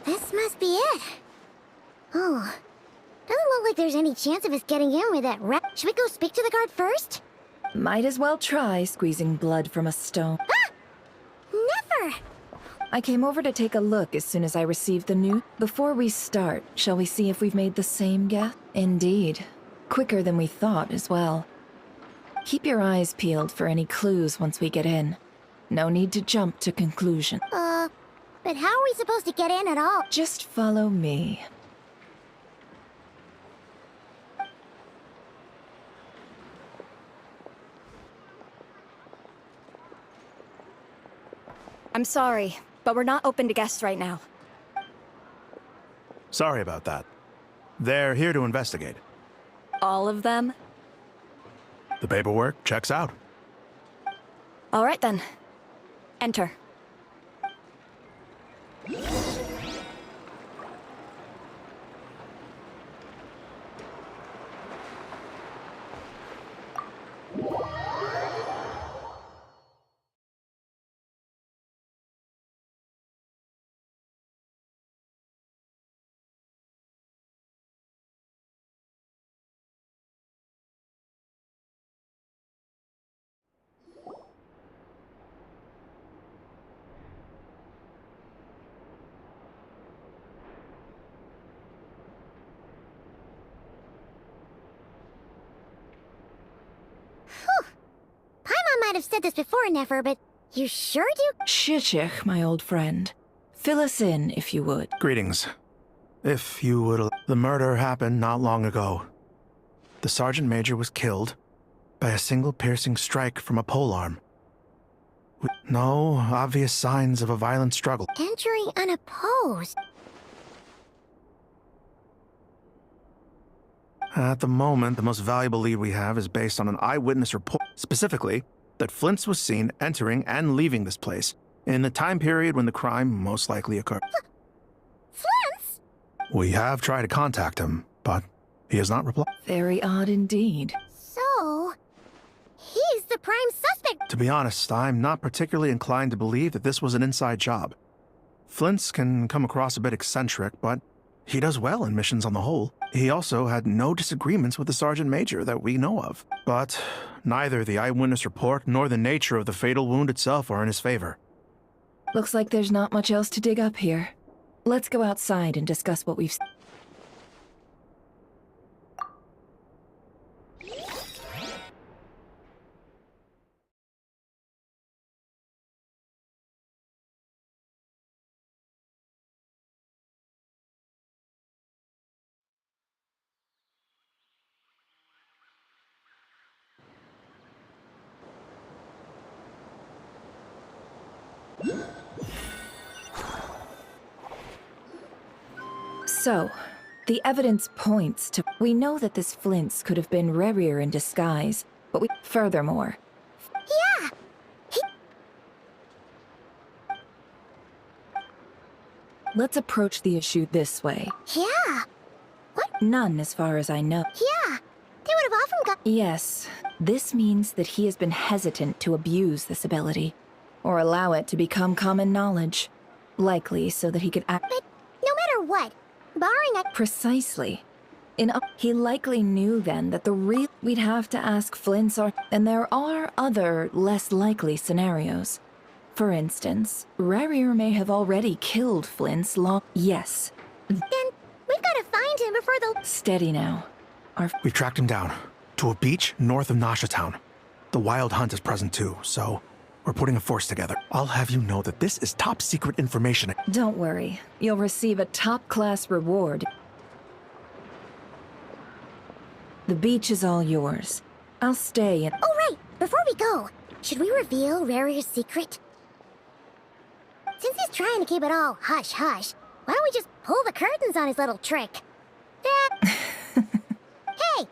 This must be it. Oh, doesn't look like there's any chance of us getting in with that rat. Should we go speak to the guard first? Might as well try squeezing blood from a stone. Ah! Never! I came over to take a look as soon as I received the news. Before we start, shall we see if we've made the same guess? Indeed. Quicker than we thought as well. Keep your eyes peeled for any clues once we get in. No need to jump to conclusion. But how are we supposed to get in at all? Just follow me. I'm sorry, but we're not open to guests right now. Sorry about that. They're here to investigate. All of them? The paperwork checks out. All right then. Enter. Paimon might have said this before, Nefer, but you sure do? Shishich, my old friend. Fill us in, if you would. Greetings. If you would... The murder happened not long ago. The Sergeant Major was killed by a single piercing strike from a polearm. With no obvious signs of a violent struggle. Entering unopposed. At the moment, the most valuable lead we have is based on an eyewitness report. Specifically, that Flint's was seen entering and leaving this place in the time period when the crime most likely occurred. Flint's? We have tried to contact him, but he has not replied. Very odd indeed. So, he's the prime suspect. To be honest, I'm not particularly inclined to believe that this was an inside job. Flint's can come across a bit eccentric, but He does well in missions on the whole. He also had no disagreements with the Sergeant Major that we know of. But neither the eyewitness report nor the nature of the fatal wound itself are in his favor. Looks like there's not much else to dig up here. Let's go outside and discuss what we've seen. So, the evidence points to... We know that this Flint's could have been Rerir in disguise, but we... Furthermore... Yeah! Let's approach the issue this way. Yeah! None, as far as I know. Yeah! They would have often got... Yes, this means that he has been hesitant to abuse this ability, or allow it to become common knowledge. Likely so that he could act... But no matter what, barring a... Precisely. He likely knew then that the real... We'd have to ask Flint's are... And there are other, less likely scenarios. For instance, Rerir may have already killed Flint's long... Yes. Then we've got to find him before the... Steady now. We've tracked him down to a beach north of Nasha Town. The Wild Hunt is present too, so we're putting a force together. I'll have you know that this is top secret information. Don't worry. You'll receive a top-class reward. The beach is all yours. I'll stay and... Oh, right! Before we go, should we reveal Rarir's secret? Since he's trying to keep it all hush-hush, why don't we just pull the curtains on his little trick? Hey!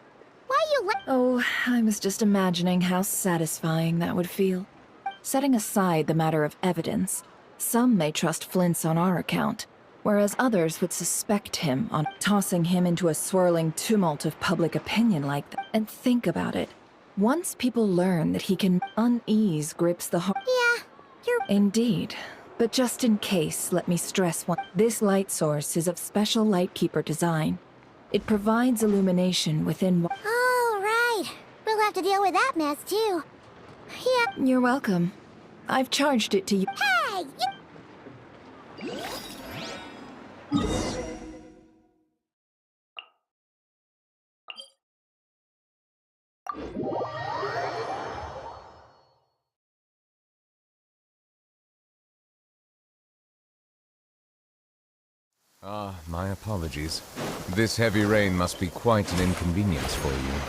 Why you Oh, I was just imagining how satisfying that would feel. Setting aside the matter of evidence, some may trust Flint's on our account, whereas others would suspect him on tossing him into a swirling tumult of public opinion like that. And think about it. Once people learn that he can, unease grips the heart. Yeah, you're... Indeed. But just in case, let me stress one. This light source is of special Lightkeeper design. It provides illumination within... Oh, right. We'll have to deal with that mess, too. Yeah. You're welcome. I've charged it to you. Hey! My apologies. This heavy rain must be quite an inconvenience for you.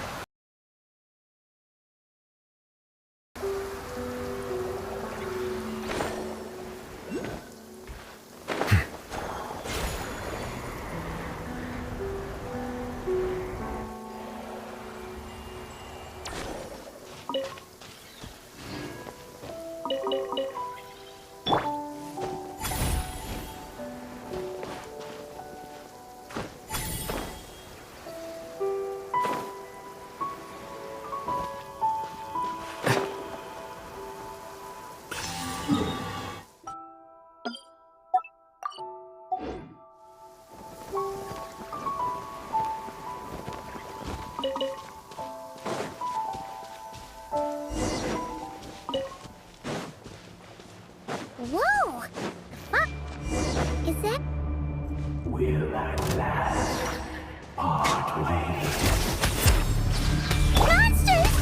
Whoa! Fuck! Is that... Will at last part ways. Monsters!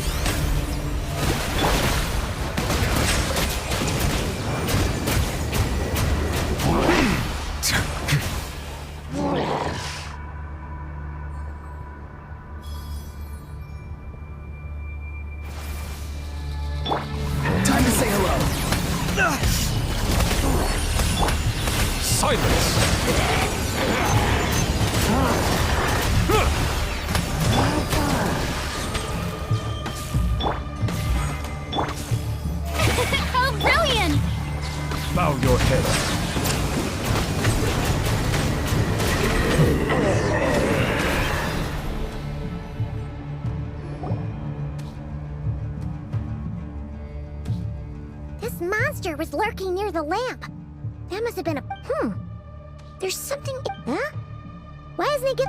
Time to say hello. Silence! How brilliant! Bow your head. This monster was lurking near the lamp. That must have been a... There's something... Huh? Why isn't he get...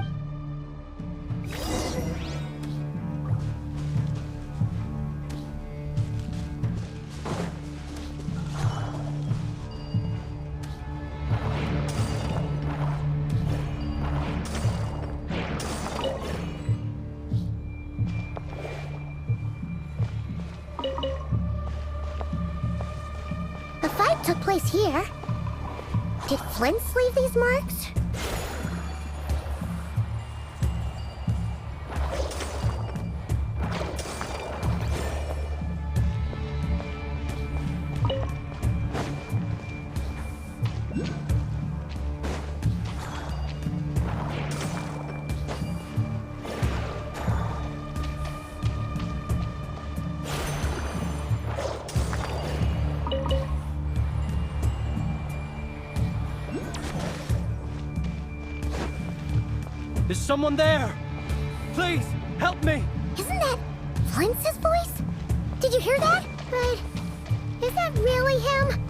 The fight took place here. Did Flint's leave these marks? Is someone there? Please, help me! Isn't that Flint's voice? Did you hear that? But is that really him?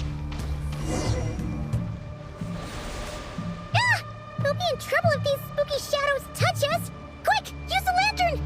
Ah! We'll be in trouble if these spooky shadows touch us! Quick, use the lantern!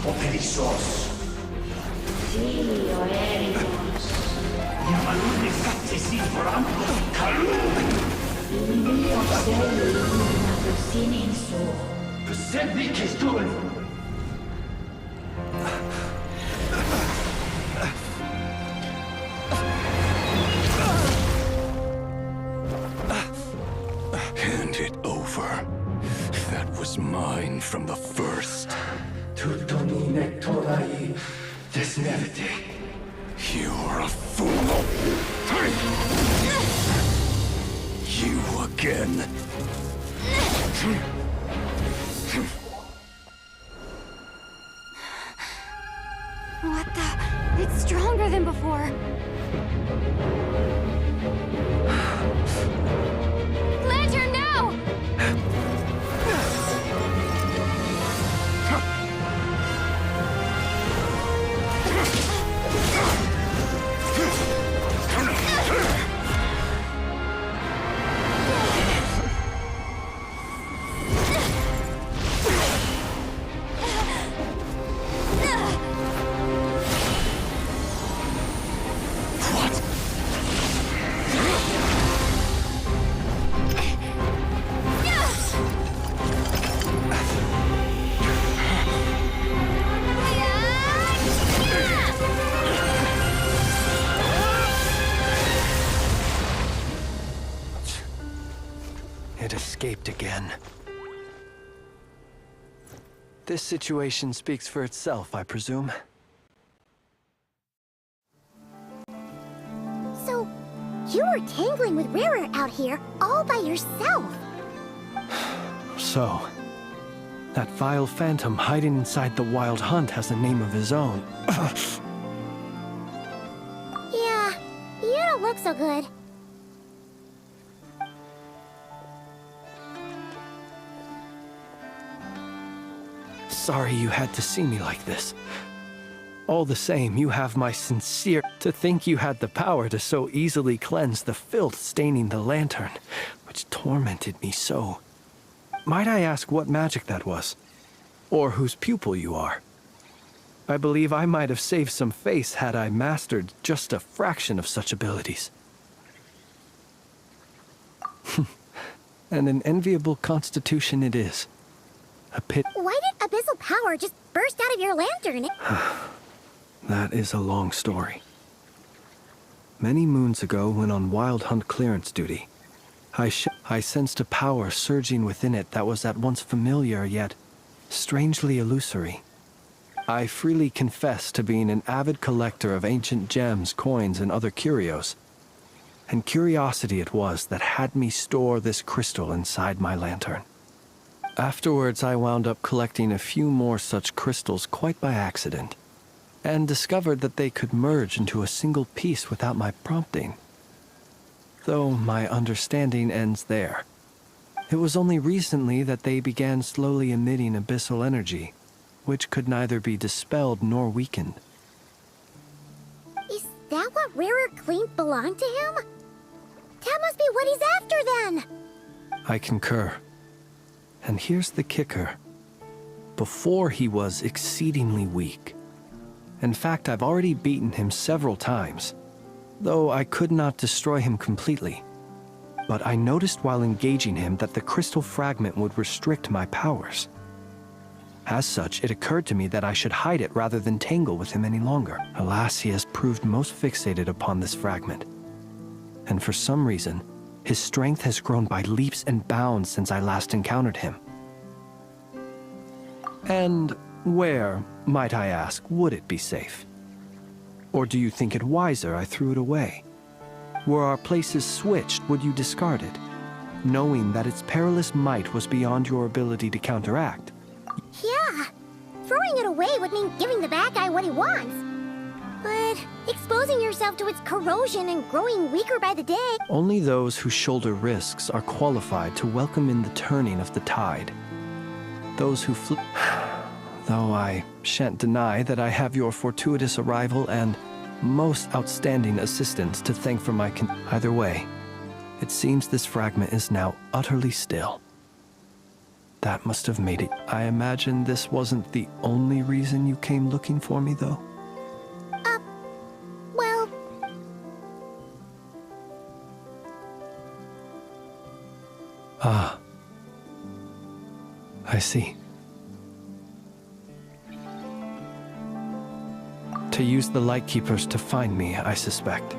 Operissos. Silio Ericos. Yamalune Katsesi Forampo Kalun. Ilio Seli Luna Sininso. Persebi Kestun. Hand it over. That was mine from the first. Tutoni Nectorai Desmerte. You're a fool. You again. What the? It's stronger than before. Lantern, now! escaped again. This situation speaks for itself, I presume. So, you were tangling with Rarer out here all by yourself. So, that vile phantom hiding inside the Wild Hunt has a name of his own. Yeah, you don't look so good. Sorry you had to see me like this. All the same, you have my sincere... To think you had the power to so easily cleanse the filth staining the lantern, which tormented me so. Might I ask what magic that was? Or whose pupil you are? I believe I might have saved some face had I mastered just a fraction of such abilities. And an enviable constitution it is. A pit... Why did abyssal power just burst out of your lantern? That is a long story. Many moons ago, when on Wild Hunt clearance duty, I sensed a power surging within it that was at once familiar yet strangely illusory. I freely confess to being an avid collector of ancient gems, coins, and other curios. And curiosity it was that had me store this crystal inside my lantern. Afterwards, I wound up collecting a few more such crystals quite by accident, and discovered that they could merge into a single piece without my prompting. Though my understanding ends there. It was only recently that they began slowly emitting abyssal energy, which could neither be dispelled nor weakened. Is that what Rarer claimed belonged to him? That must be what he's after then! I concur. And here's the kicker. Before he was exceedingly weak. In fact, I've already beaten him several times, though I could not destroy him completely. But I noticed while engaging him that the crystal fragment would restrict my powers. As such, it occurred to me that I should hide it rather than tangle with him any longer. Alas, he has proved most fixated upon this fragment. And for some reason, his strength has grown by leaps and bounds since I last encountered him. And where, might I ask, would it be safe? Or do you think it wiser I threw it away? Were our places switched, would you discard it, knowing that its perilous might was beyond your ability to counteract? Yeah, throwing it away would mean giving the bad guy what he wants. But exposing yourself to its corrosion and growing weaker by the day... Only those who shoulder risks are qualified to welcome in the turning of the tide. Those who Though I shan't deny that I have your fortuitous arrival and most outstanding assistance to thank for my Either way, it seems this fragment is now utterly still. That must have made it. I imagine this wasn't the only reason you came looking for me, though? Well... Ah. I see. To use the Lightkeepers to find me, I suspect.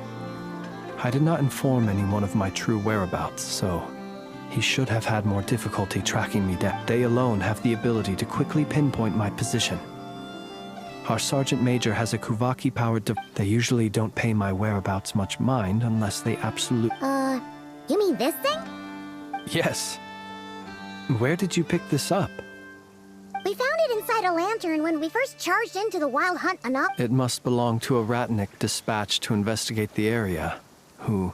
I did not inform anyone of my true whereabouts, so he should have had more difficulty tracking me down. They alone have the ability to quickly pinpoint my position. Our Sergeant Major has a Kuvaki-powered They usually don't pay my whereabouts much mind unless they You mean this thing? Yes. Where did you pick this up? We found it inside a lantern when we first charged into the Wild Hunt It must belong to a Ratnik dispatched to investigate the area, who,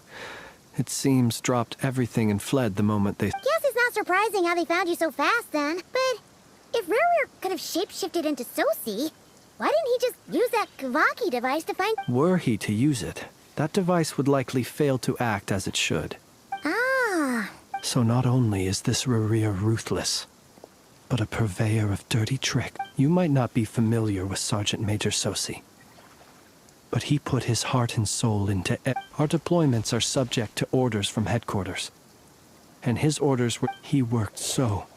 it seems, dropped everything and fled the moment they... Guess it's not surprising how they found you so fast then. But if Rarer could have shapeshifted into Sosi, why didn't he just use that Kavaki device to find... Were he to use it, that device would likely fail to act as it should. Ah. So not only is this Rarir ruthless, but a purveyor of dirty trick. You might not be familiar with Sergeant Major Sosi, but he put his heart and soul into Our deployments are subject to orders from headquarters, and his orders were... He worked so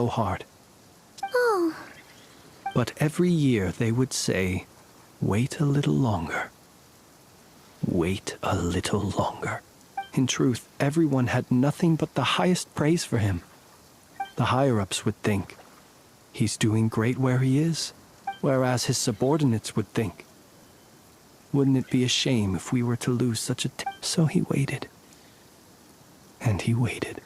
hard. Oh. But every year they would say, wait a little longer. Wait a little longer. In truth, everyone had nothing but the highest praise for him. The higher-ups would think, he's doing great where he is, whereas his subordinates would think, wouldn't it be a shame if we were to lose such a So he waited. And he waited.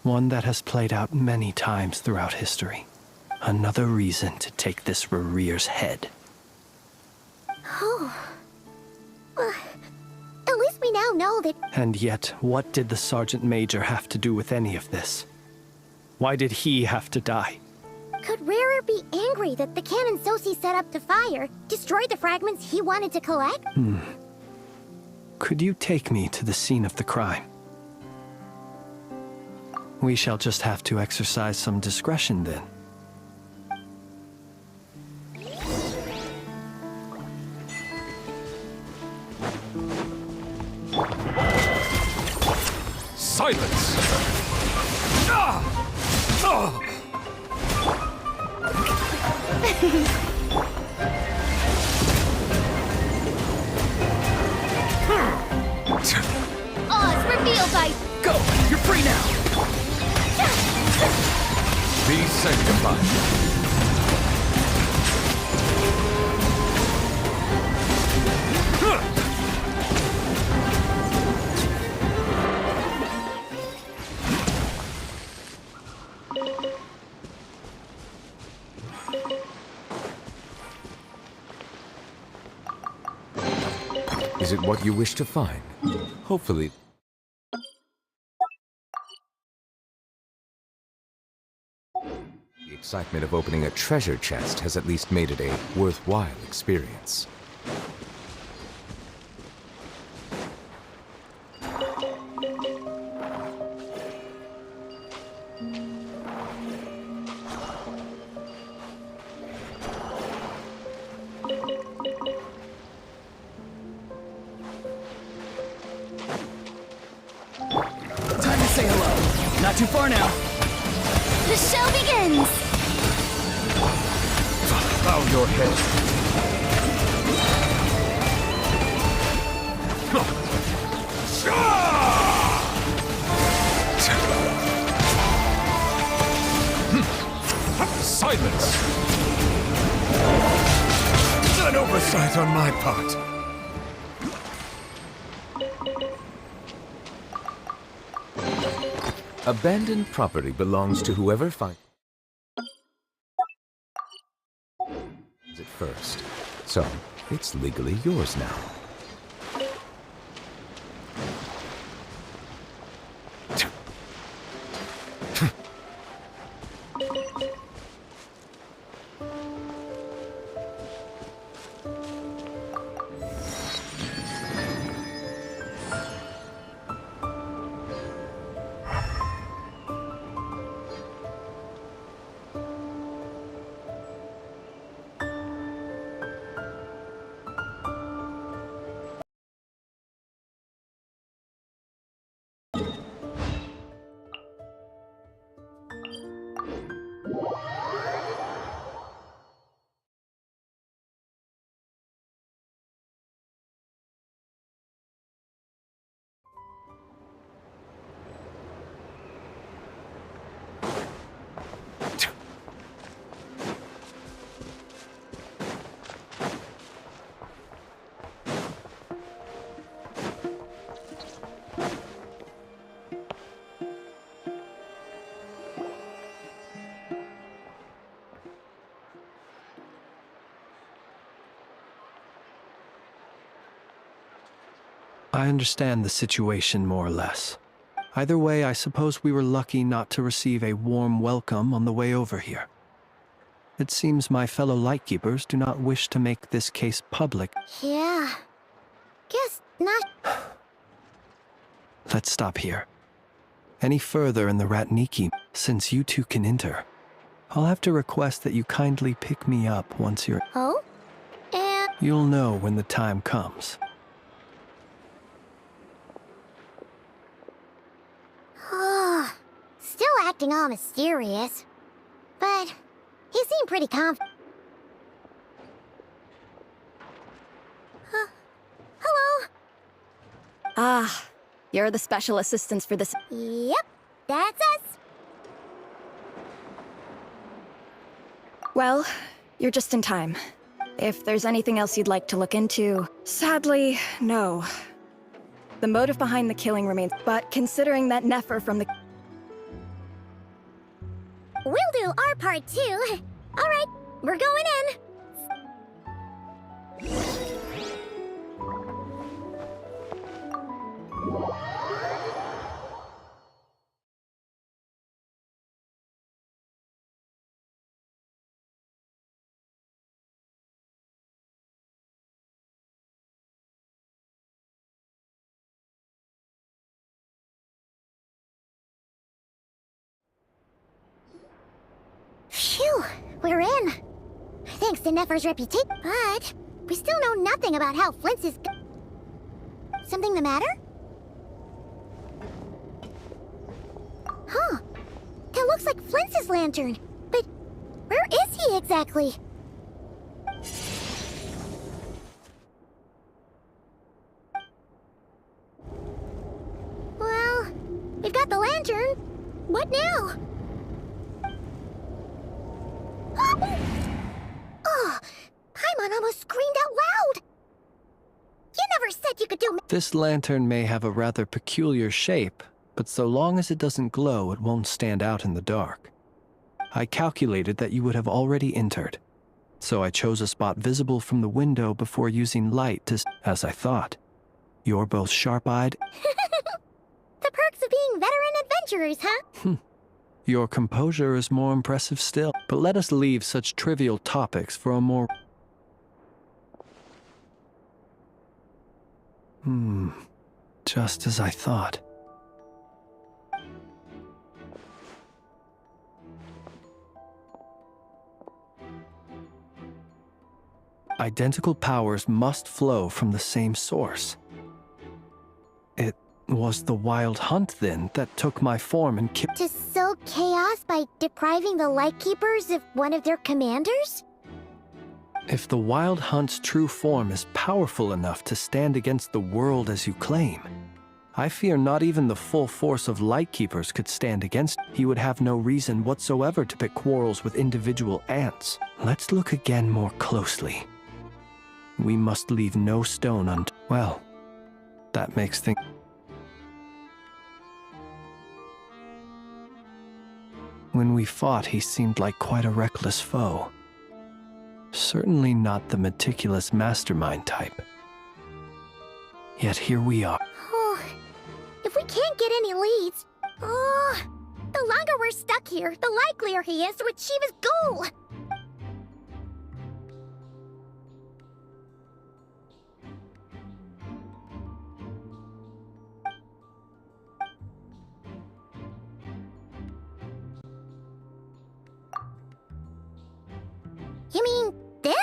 One that has played out many times throughout history. Another reason to take this Rerere's head. Oh. At least we now know that... And yet, what did the Sergeant Major have to do with any of this? Why did he have to die? Could Rarer be angry that the cannon Sosi set up to fire destroyed the fragments he wanted to collect? Could you take me to the scene of the crime? We shall just have to exercise some discretion then. Silence! Oz, reveal by... Go! You're free now! Be sanctified. Is it what you wish to find? Hopefully. The excitement of opening a treasure chest has at least made it a worthwhile experience. Time to say hello. Not too far now. The show begins! Bow your head. Silence! An oversight on my part. Abandoned property belongs to whoever finds it first. So, it's legally yours now. I understand the situation more or less. Either way, I suppose we were lucky not to receive a warm welcome on the way over here. It seems my fellow Lightkeepers do not wish to make this case public. Yeah. Guess not. Let's stop here. Any further in the Ratniki, since you two can enter, I'll have to request that you kindly pick me up once you're... Oh? And... You'll know when the time comes. Still acting all mysterious. But he seemed pretty confident. Hello? Ah, you're the special assistants for this. Yep, that's us. Well, you're just in time. If there's anything else you'd like to look into, sadly, no. The motive behind the killing remains, but considering that Nefer from the... We'll do our part too. All right, we're going in. Phew, we're in. Thanks to Nefer's reputation. But we still know nothing about how Flint's is... Something the matter? Huh. That looks like Flint's lantern. But where is he exactly? Well, we've got the lantern. What now? Oh, Paimon almost screamed out loud. You never said you could do... This lantern may have a rather peculiar shape, but so long as it doesn't glow, it won't stand out in the dark. I calculated that you would have already entered, so I chose a spot visible from the window before using light to... As I thought, you're both sharp-eyed... The perks of being veteran adventurers, huh? Your composure is more impressive still. But let us leave such trivial topics for a more... Just as I thought. Identical powers must flow from the same source. It was the Wild Hunt, then, that took my form and killed... To sow chaos by depriving the Lightkeepers of one of their commanders? If the Wild Hunt's true form is powerful enough to stand against the world as you claim, I fear not even the full force of Lightkeepers could stand against. He would have no reason whatsoever to pick quarrels with individual ants. Let's look again more closely. We must leave no stone unturned. Well, that makes things... When we fought, he seemed like quite a reckless foe. Certainly not the meticulous mastermind type. Yet here we are. Oh, if we can't get any leads... Oh, the longer we're stuck here, the likelier he is to achieve his goal! You mean this?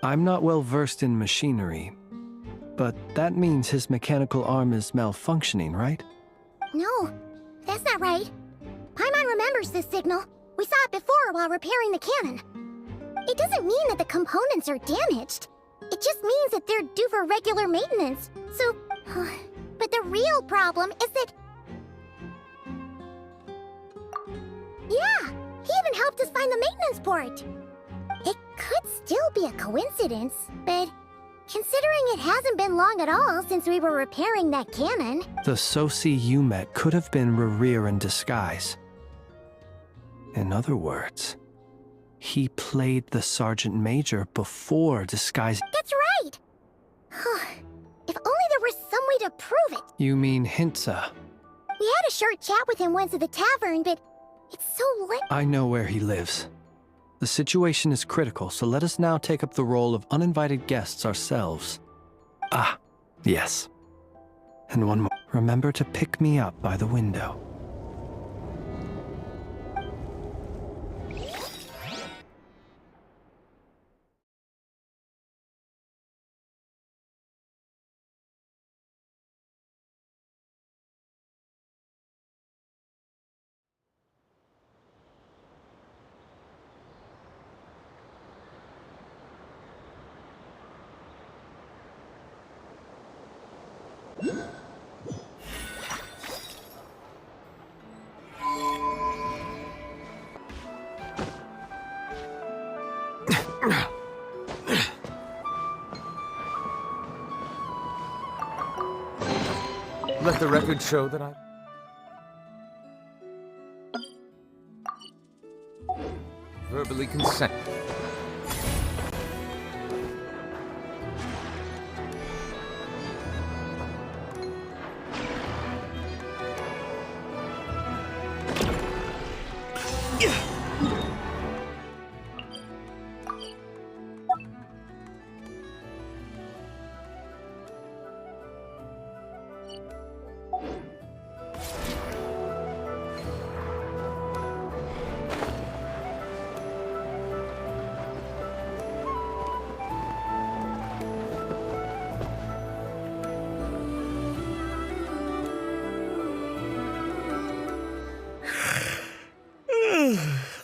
I'm not well versed in machinery, but that means his mechanical arm is malfunctioning, right? No, that's not right. Paimon remembers this signal. We saw it before while repairing the cannon. It doesn't mean that the components are damaged. It just means that they're due for regular maintenance. So, but the real problem is that... Yeah, he even helped us find the maintenance port. It could still be a coincidence, but considering it hasn't been long at all since we were repairing that cannon... The Soci you met could have been Rerir in disguise. In other words, he played the Sergeant Major before disguising... That's right! If only there was some way to prove it. You mean Hintsa? We had a short chat with him once at the tavern, but it's so late. I know where he lives. The situation is critical, so let us now take up the role of uninvited guests ourselves. Ah, yes. And one more. Remember to pick me up by the window. Let the record show that I verbally consent.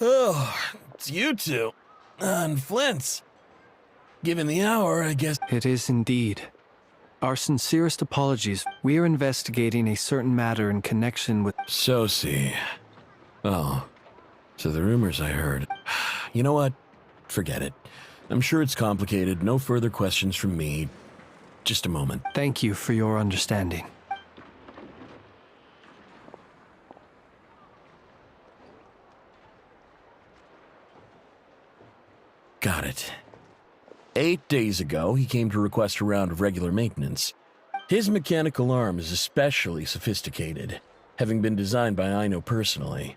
Oh, it's you two. And Flint's. Given the hour, I guess. It is indeed. Our sincerest apologies. We are investigating a certain matter in connection with... Sosi. Oh, so the rumors I heard. You know what? Forget it. I'm sure it's complicated. No further questions from me. Just a moment. Thank you for your understanding. Got it. 8 days ago, he came to request a round of regular maintenance. His mechanical arm is especially sophisticated, having been designed by Aino personally.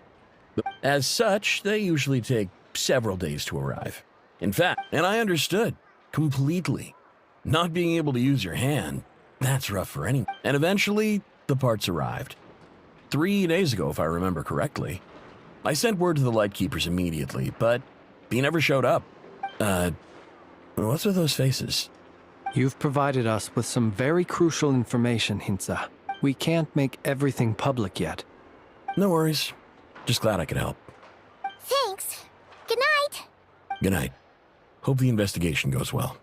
As such, they usually take several days to arrive. In fact, and I understood, completely. Not being able to use your hand, that's rough for anyone. And eventually, the parts arrived. 3 days ago, if I remember correctly. I sent word to the Lightkeepers immediately, but he never showed up. What's with those faces? You've provided us with some very crucial information, Hinza. We can't make everything public yet. No worries. Just glad I could help. Thanks. Good night. Good night. Hope the investigation goes well.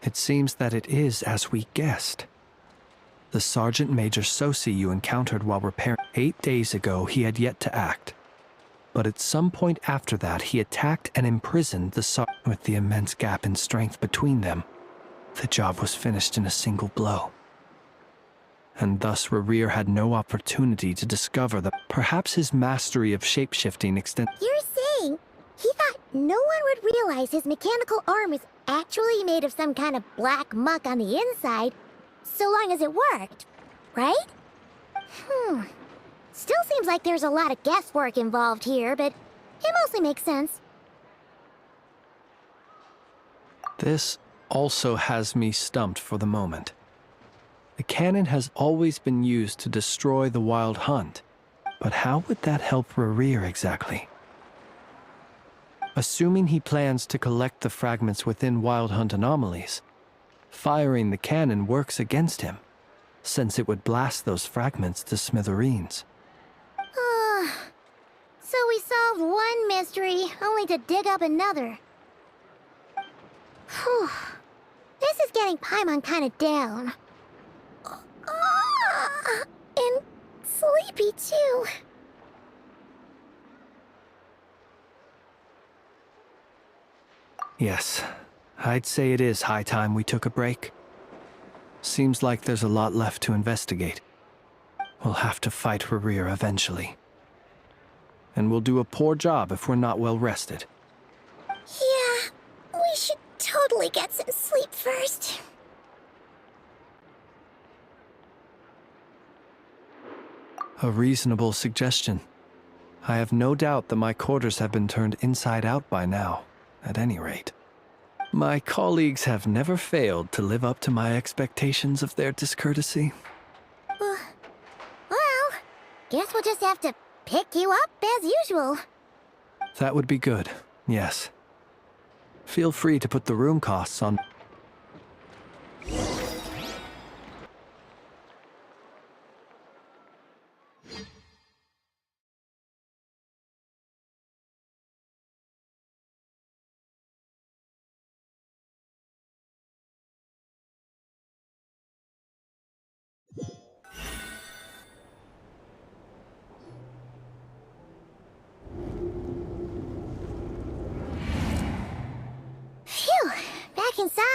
It seems that it is as we guessed. The Sergeant Major Sosi you encountered while repairing 8 days ago, he had yet to act. But at some point after that, he attacked and imprisoned the Sergeant. With the immense gap in strength between them, the job was finished in a single blow. And thus Rerir had no opportunity to discover that perhaps his mastery of shapeshifting extended. You're saying he thought no one would realize his mechanical arm is actually made of some kind of black muck on the inside, so long as it worked, right? Still seems like there's a lot of guesswork involved here, but it mostly makes sense. This also has me stumped for the moment. The cannon has always been used to destroy the Wild Hunt, but how would that help Rerir exactly? Assuming he plans to collect the fragments within Wild Hunt anomalies, firing the cannon works against him, since it would blast those fragments to smithereens. So we solved one mystery, only to dig up another. Whew. This is getting Paimon kind of down. And sleepy, too. Yes, I'd say it is high time we took a break. Seems like there's a lot left to investigate. We'll have to fight Rerir eventually. And we'll do a poor job if we're not well rested. Yeah, we should totally get some sleep first. A reasonable suggestion. I have no doubt that my quarters have been turned inside out by now, at any rate. My colleagues have never failed to live up to my expectations of their discourtesy. Well, guess we'll just have to pick you up as usual. That would be good, yes. Feel free to put the room costs on.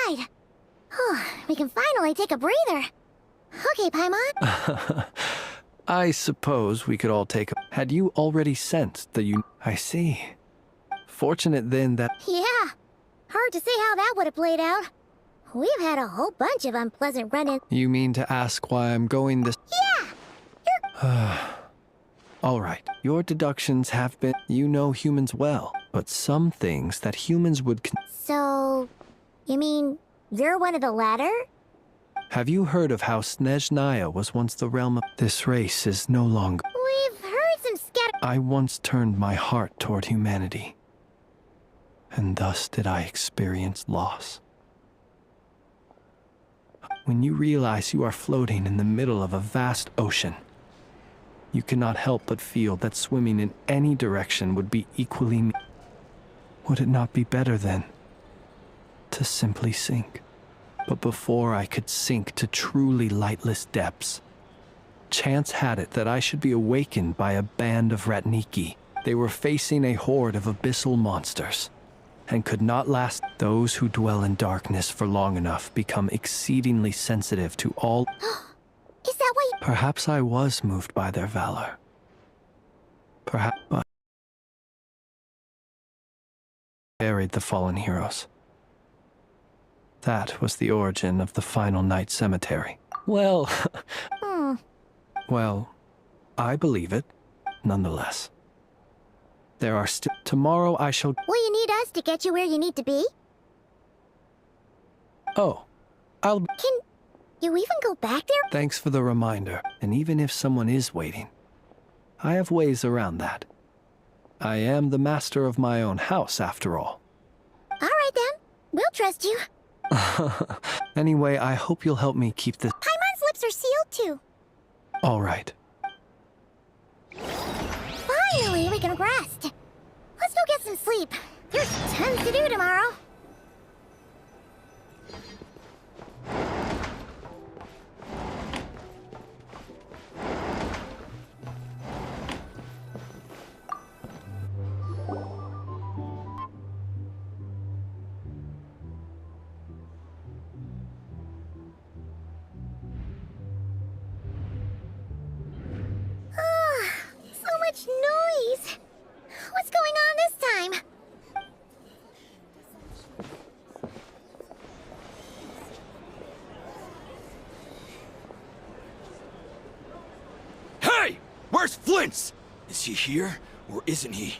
outside. We can finally take a breather. Okay, Paimon. I suppose we could all take a... Had you already sensed that you... I see. Fortunate then that... Yeah. Hard to say how that would have played out. We've had a whole bunch of unpleasant run-ins. You mean to ask why I'm going this... Yeah! All right. Your deductions have been... You know humans well, but some things that humans would... So... You mean you're one of the latter? Have you heard of how Snezhnaya was once the realm of... This race is no longer... We've heard some scatter... I once turned my heart toward humanity. And thus did I experience loss. When you realize you are floating in the middle of a vast ocean, you cannot help but feel that swimming in any direction would be equally... Would it not be better then to simply sink? But before I could sink to truly lightless depths, chance had it that I should be awakened by a band of Ratniki. They were facing a horde of abyssal monsters, and could not last. Those who dwell in darkness for long enough become exceedingly sensitive to all... Is that why... Perhaps I was moved by their valor. Perhaps, but... Buried the fallen heroes. That was the origin of the final night cemetery. Well... Well, I believe it, nonetheless. There are still... Tomorrow I shall... Will you need us to get you where you need to be? Oh, I'll... Can you even go back there? Thanks for the reminder. And even if someone is waiting, I have ways around that. I am the master of my own house, after all. Alright then. We'll trust you. Anyway, I hope you'll help me keep this... Paimon's lips are sealed too. All right. Finally, we can rest. Let's go get some sleep. There's tons to do tomorrow. So much noise. What's going on this time? Hey! Where's Flint's? Is he here, or isn't he?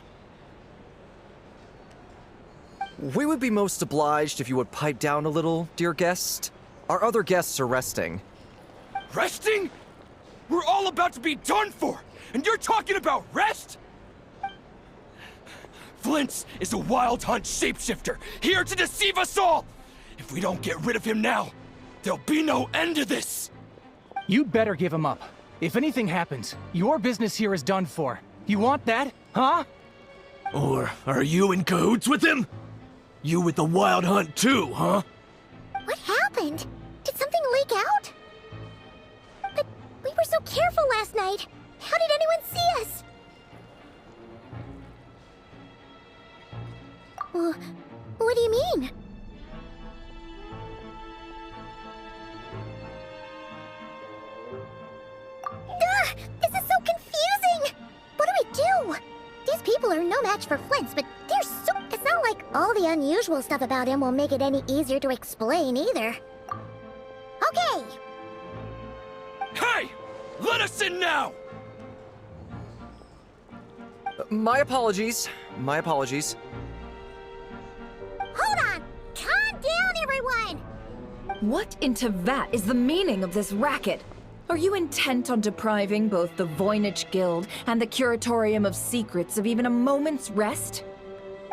We would be most obliged if you would pipe down a little, dear guest. Our other guests are resting. Resting? We're all about to be done for, and you're talking about rest? Flint's is a wild hunt shapeshifter, here to deceive us all! If we don't get rid of him now, there'll be no end to this! You'd better give him up. If anything happens, your business here is done for. You want that, huh? Or are you in cahoots with him? You with the wild hunt too, huh? What happened? Did something leak out? But we were so careful last night. How did anyone see us? What do you mean? This is so confusing! What do we do? These people are no match for Flint's, but they're so... It's not like all the unusual stuff about him will make it any easier to explain either. Okay! Hey! Let us in now! My apologies. My apologies. Hold on! Calm down, everyone! What in Tevat is the meaning of this racket? Are you intent on depriving both the Voynich Guild and the Curatorium of Secrets of even a moment's rest?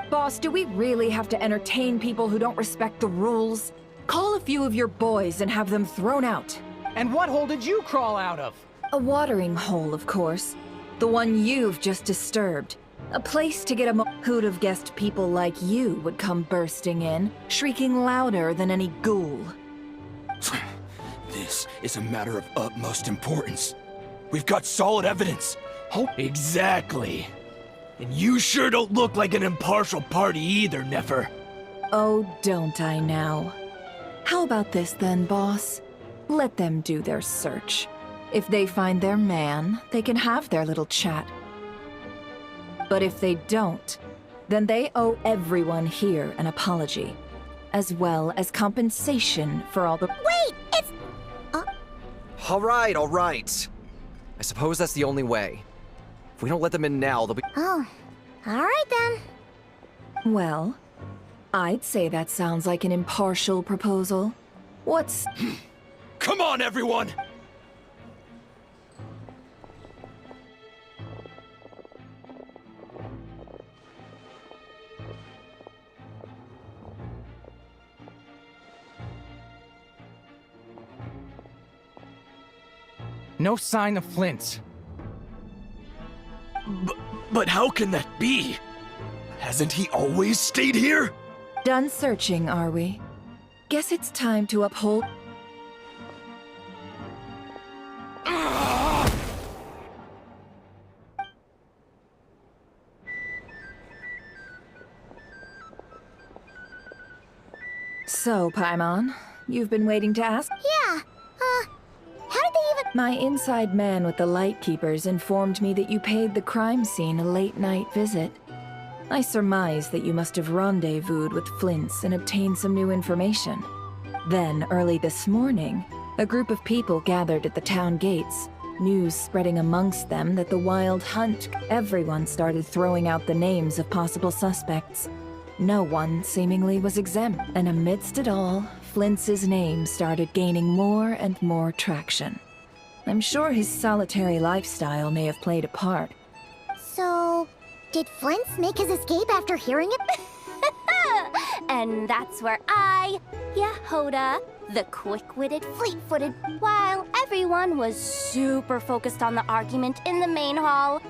Boss, do we really have to entertain people who don't respect the rules? Call a few of your boys and have them thrown out. And what hole did you crawl out of? A watering hole, of course. The one you've just disturbed. A place to get who'd have guessed people like you would come bursting in, shrieking louder than any ghoul. This is a matter of utmost importance. We've got solid evidence. Exactly. And you sure don't look like an impartial party either, Nefer. Oh, don't I now? How about this then, boss? Let them do their search. If they find their man, they can have their little chat. But if they don't, then they owe everyone here an apology, as well as compensation for all the— Wait! It's... All right. I suppose that's the only way. If we don't let them in now, they'll be— Oh, alright then. Well, I'd say that sounds like an impartial proposal. What's— Come on, everyone! No sign of Flint's. But how can that be? Hasn't he always stayed here? Done searching, are we? Guess it's time to uphold— So, Paimon, you've been waiting to ask? Yeah, how did they even— My inside man with the Lightkeepers informed me that you paid the crime scene a late-night visit. I surmise that you must have rendezvoused with Flint's and obtained some new information. Then, early this morning, a group of people gathered at the town gates, news spreading amongst them that the Wild Hunt— Everyone started throwing out the names of possible suspects. No one, seemingly, was exempt, and amidst it all, Flint's name started gaining more and more traction. I'm sure his solitary lifestyle may have played a part. So, did Flint's make his escape after hearing it? And that's where I, Yehoda, the quick-witted, fleet-footed, while everyone was super focused on the argument in the main hall.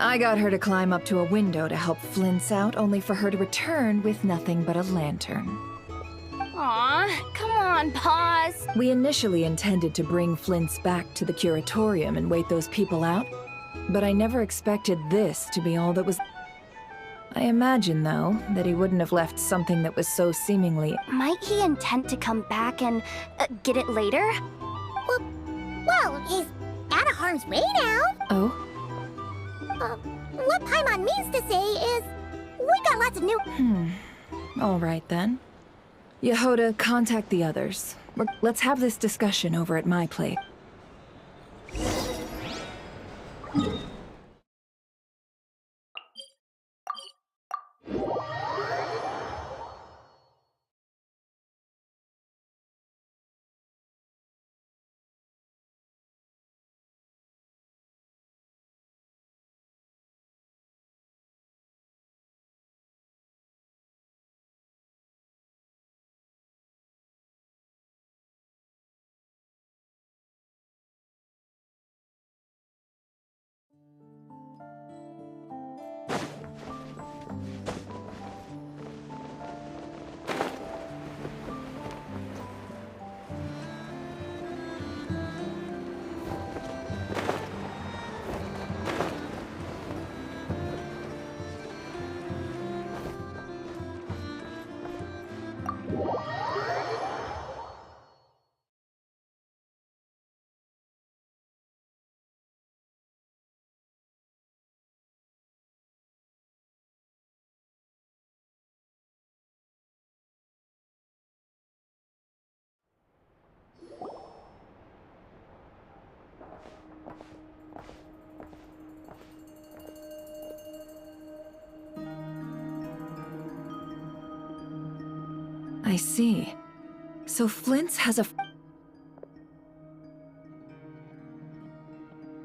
I got her to climb up to a window to help Flint's out, only for her to return with nothing but a lantern. Aw, come on, pause. We initially intended to bring Flint's back to the curatorium and wait those people out, but I never expected this to be all that was— I imagine, though, that he wouldn't have left something that was so seemingly— Might he intend to come back and get it later? Well, he's out of harm's way now. Oh? What Paimon means to say is, we got lots of new— All right, then. Yehoda, contact the others. Let's have this discussion over at my place. I see. So Flint's has a—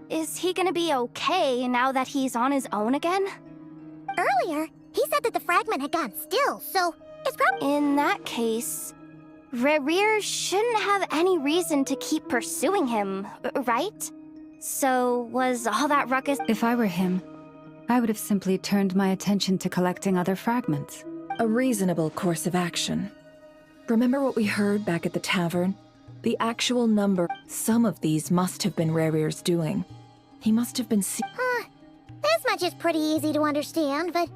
Is he gonna be okay now that he's on his own again? Earlier, he said that the fragment had gone still, so it's probably— In that case, Rerir shouldn't have any reason to keep pursuing him, right? So, was all that ruckus— If I were him, I would have simply turned my attention to collecting other fragments. a reasonable course of action. Remember what we heard back at the tavern? The actual number— Some of these must have been Rerir's doing. He must have been This much is pretty easy to understand, but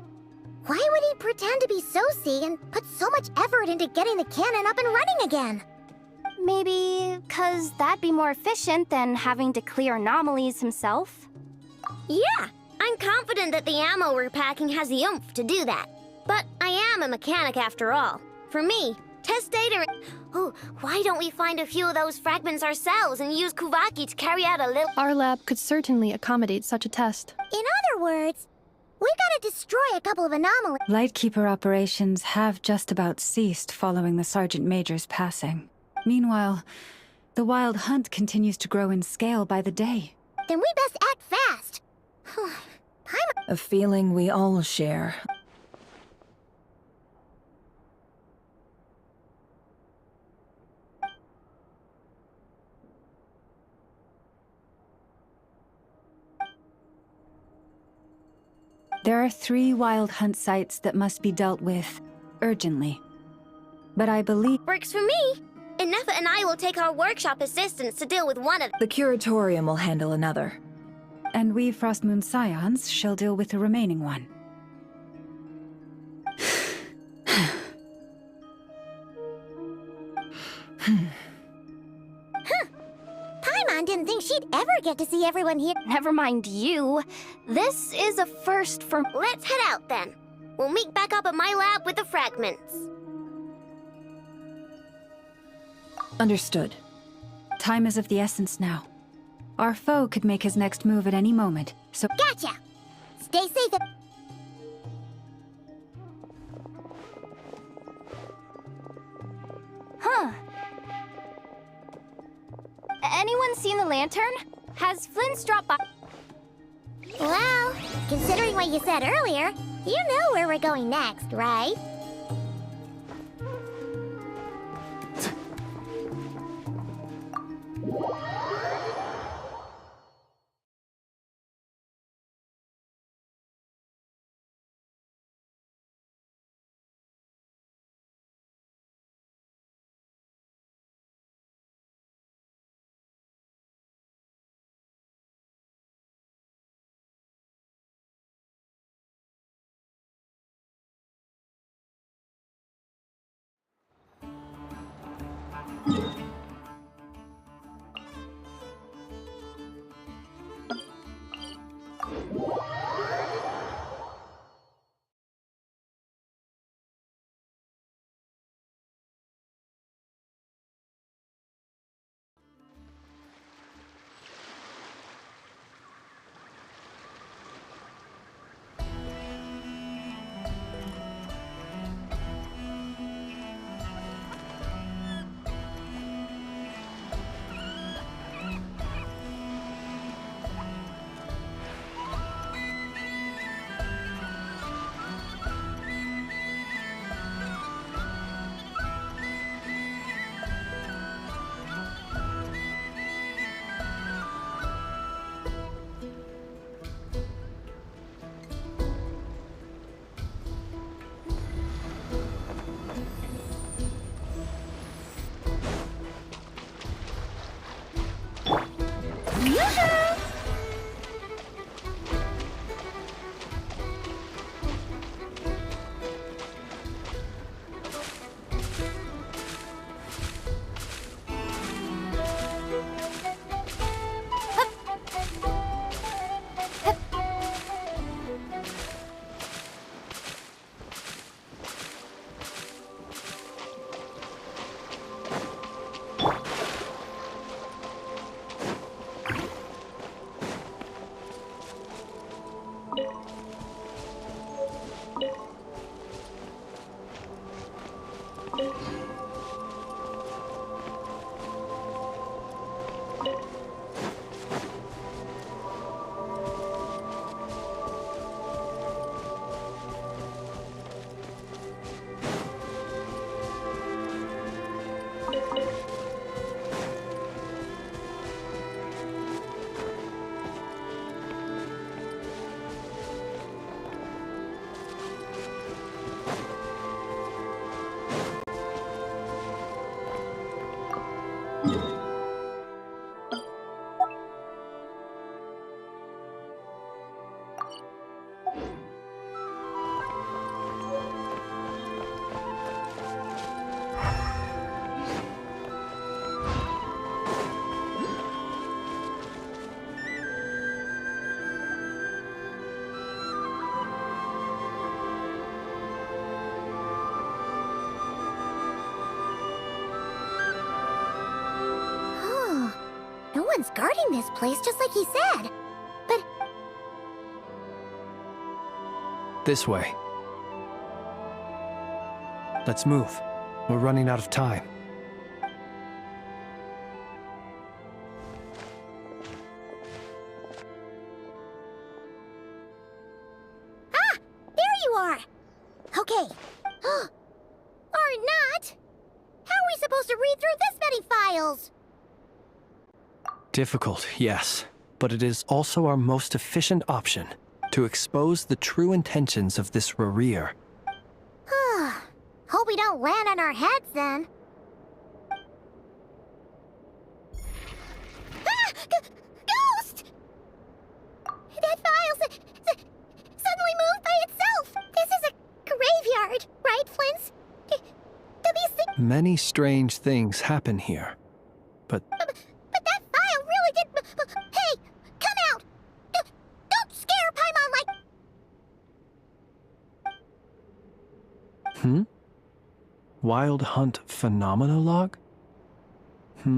why would he pretend to be Soci and put so much effort into getting the cannon up and running again? Maybe 'cause that'd be more efficient than having to clear anomalies himself? Yeah, I'm confident that the ammo we're packing has the oomph to do that. But I am a mechanic after all. For me, test data... Oh, why don't we find a few of those fragments ourselves and use Kuvaki to carry out a little... Our lab could certainly accommodate such a test. In other words, we gotta destroy a couple of anomalies. Lightkeeper operations have just about ceased following the Sergeant Major's passing. Meanwhile, the Wild Hunt continues to grow in scale by the day. Then we best act fast. A feeling we all share. There are 3 Wild Hunt sites that must be dealt with urgently. But I believe... Works for me. Inefa and I will take our workshop assistants to deal with one of... The Curatorium will handle another. And we Frostmoon Scions shall deal with the remaining one. Paimon didn't think she'd ever get to see everyone here. Never mind you. This is a first for... Let's head out then. We'll meet back up at my lab with the fragments. Understood. Time is of the essence now. Our foe could make his next move at any moment, so... Gotcha! Stay safe. Huh. Anyone seen the lantern? Has Flynn's dropped by? Well, considering what you said earlier, you know where we're going next, right? Someone's guarding this place just like he said. But This way. Let's move. We're running out of time. ah, there you are. Okay. Or not. How are we supposed to read through this many files? Difficult, yes, but it is also our most efficient option to expose the true intentions of this Rerir. Hope we don't land on our heads then. Ah! Ghost! That file suddenly moved by itself. This is a graveyard, right, Flint? Do these things... Many strange things happen here, but But that file really did... Hey! Come out! Don't scare Paimon like... Wild Hunt Phenomenolog? Hey!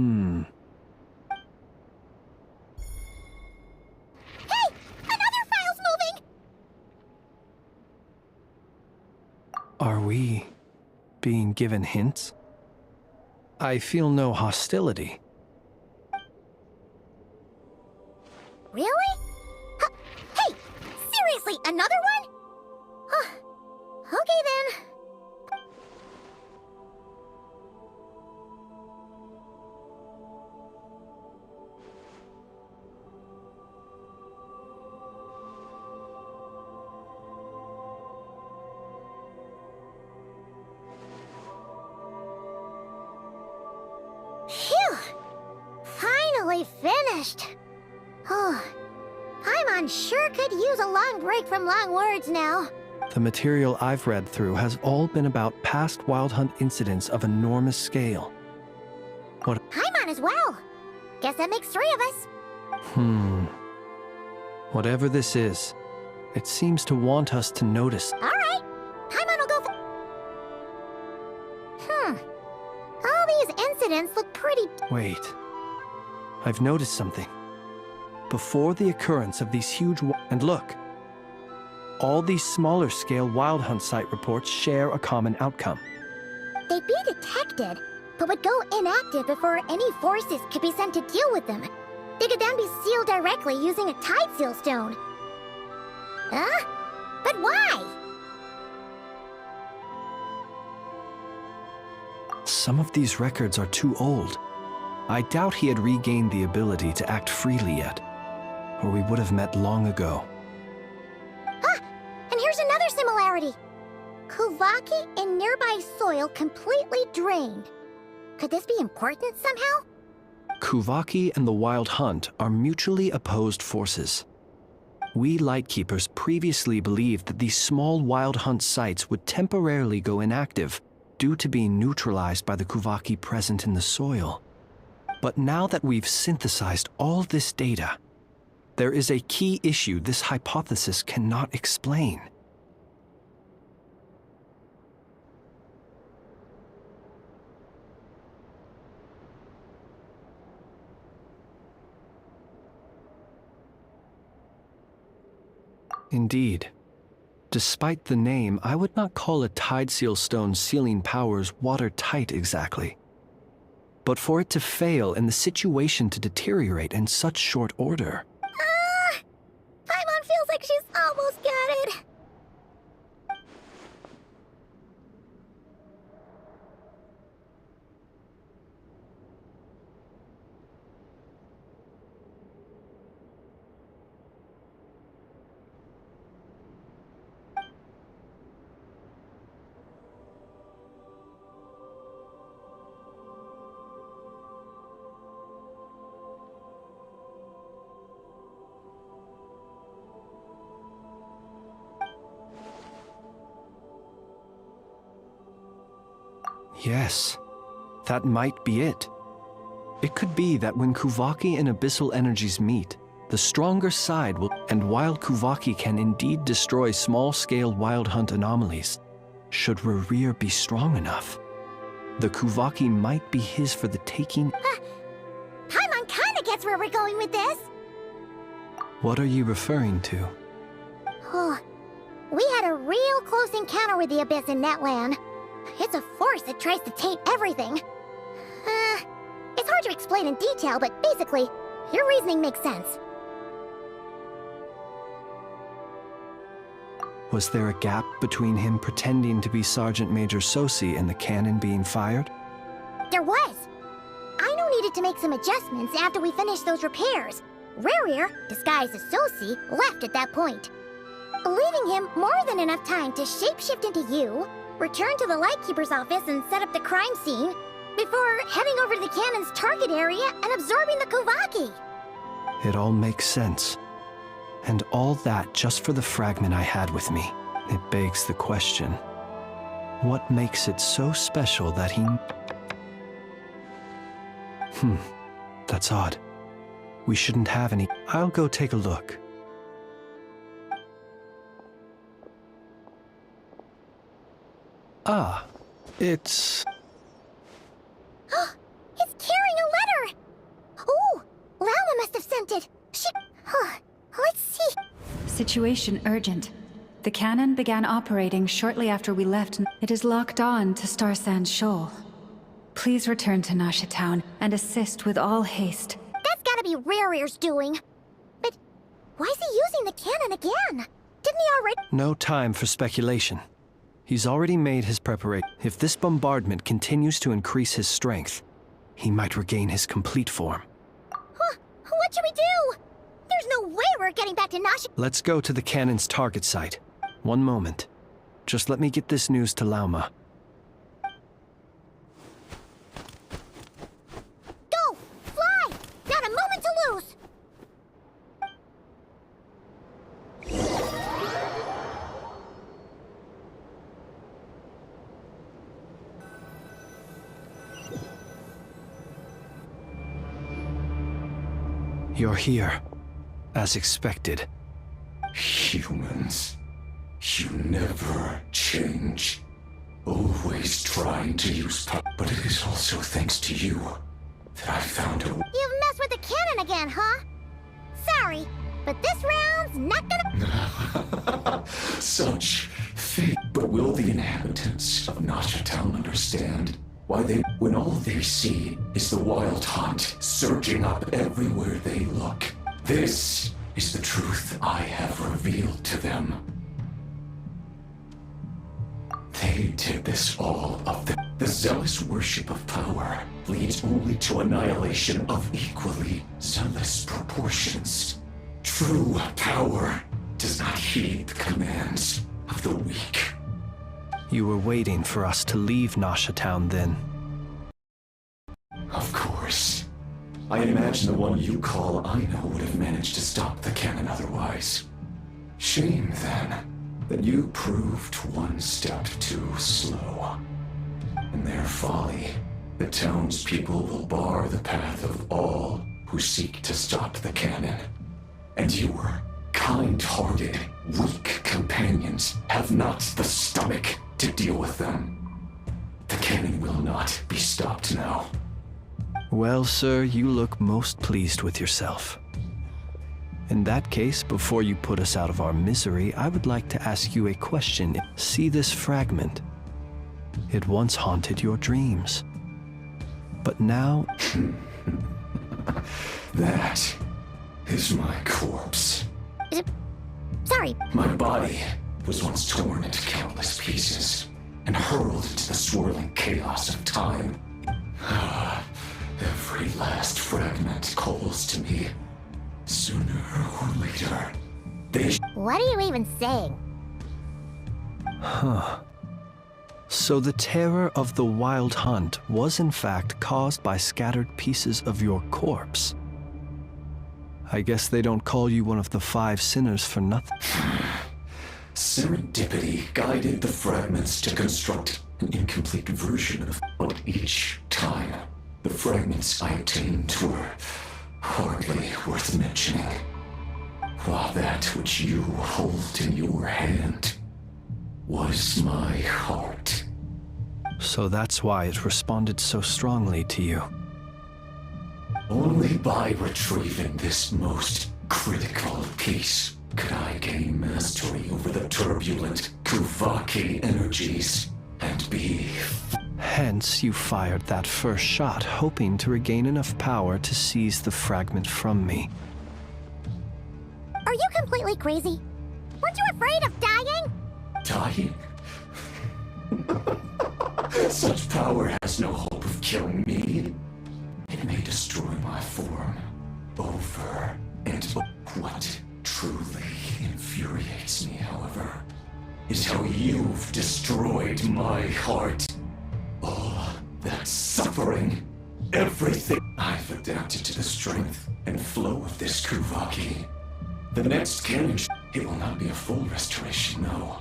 Another file's moving! Are we being given hints? I feel no hostility. Really? Hey! Seriously, another one? Okay then. Phew! Finally finished. Oh, Paimon sure could use a long break from long words now. The material I've read through has all been about past Wild Hunt incidents of enormous scale. Paimon as well. Guess that makes 3 of us. Whatever this is, it seems to want us to notice. All right. Paimon will go all these incidents look pretty... Wait. I've noticed something. Before the occurrence of these huge... And look. All these smaller scale Wild Hunt site reports share a common outcome. They'd be detected, but would go inactive before any forces could be sent to deal with them. They could then be sealed directly using a tide seal stone. Huh? But why? Some of these records are too old. I doubt he had regained the ability to act freely yet, or we would have met long ago. And here's another similarity. Kuvaki in nearby soil completely drained. Could this be important somehow? Kuvaki and the Wild Hunt are mutually opposed forces. We Lightkeepers previously believed that these small Wild Hunt sites would temporarily go inactive due to being neutralized by the Kuvaki present in the soil. But now that we've synthesized all this data, there is a key issue this hypothesis cannot explain. Indeed. Despite the name, I would not call a tide seal stone's sealing powers watertight exactly. But for it to fail and the situation to deteriorate in such short order... Paimon feels like she's almost got it. Yes, that might be it. It could be that when Kuvaki and Abyssal energies meet, the stronger side will... And while Kuvaki can indeed destroy small-scale Wild Hunt anomalies, should Rerir be strong enough, the Kuvaki might be his for the taking... Paimon kinda gets that's where we're going with this. What are you referring to? Oh, we had a real close encounter with the Abyss in Netland. It's a force that tries to taint everything. It's hard to explain in detail, but basically, your reasoning makes sense. Was there a gap between him pretending to be Sergeant Major Sosi and the cannon being fired? There was. Aino needed to make some adjustments after we finished those repairs. Rerir, disguised as Sosi, left at that point, leaving him more than enough time to shapeshift into you, return to the Lightkeeper's office and set up the crime scene, before heading over to the cannon's target area and absorbing the Kovaki. It all makes sense. And all that just for the fragment I had with me. It begs the question, what makes it so special that he... That's odd. We shouldn't have any... I'll go take a look. Ah, it's... It's carrying a letter! Ooh, Lauma must have sent it. Let's see. Situation urgent. The cannon began operating shortly after we left. It is locked on to Star Sand Shoal. Please return to Nasha Town and assist with all haste. That's gotta be Rerir's doing. But why is he using the cannon again? Didn't he already— No time for speculation. He's already made his preparation. If this bombardment continues to increase his strength, he might regain his complete form. What should we do? There's no way we're getting back to Nasha— Let's go to the cannon's target site. One moment. Just let me get this news to Lauma. Go! Fly! Not a moment to lose! You're here, as expected. Humans, you never change. Always trying to use power. But it is also thanks to you that I found a... You've messed with the cannon again, huh? Sorry, but this round's not gonna— Such fate. But will the inhabitants of Nasha Town understand why they, when all they see is the wild hunt surging up everywhere they look? This is the truth I have revealed to them. They did this all of them. The zealous worship of power leads only to annihilation of equally zealous proportions. True power does not heed the commands of the weak. You were waiting for us to leave Nasha Town then. Of course. I imagine the one you call Aino would have managed to stop the cannon otherwise. Shame, then, that you proved one step too slow. In their folly, the townspeople will bar the path of all who seek to stop the cannon. And your kind-hearted, weak companions have not the stomach to deal with them. The cannon will not be stopped now. Well, sir, you look most pleased with yourself. In that case, before you put us out of our misery, I would like to ask you a question. See this fragment? It once haunted your dreams. But now... That is my corpse. Sorry. My body was once torn into countless pieces and hurled into the swirling chaos of time. Every last fragment calls to me. Sooner or later, they... What are you even saying? Huh. So the terror of the wild hunt was in fact caused by scattered pieces of your corpse. I guess they don't call you one of the 5 sinners for nothing. Serendipity guided the fragments to construct an incomplete version of... But each time, the fragments I obtained were hardly worth mentioning. While that which you hold in your hand was my heart. So that's why it responded so strongly to you. Only by retrieving this most critical piece could I gain mastery over the turbulent Kuvaki energies and be... Hence, you fired that first shot, hoping to regain enough power to seize the fragment from me. Are you completely crazy? Weren't you afraid of dying? Dying? Such power has no hope of killing me. It may destroy my form over and over. What truly infuriates me, however, is how you've destroyed my heart. All that suffering, everything. I've adapted to the strength and flow of this Kuvaki. The next cannon, it will not be a full restoration, no.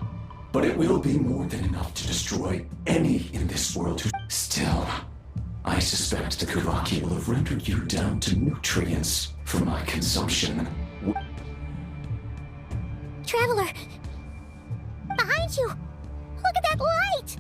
But it will be more than enough to destroy any in this world who... Still, I suspect the Kuvaki will have rendered you down to nutrients for my consumption. Traveler! Behind you! Look at that light!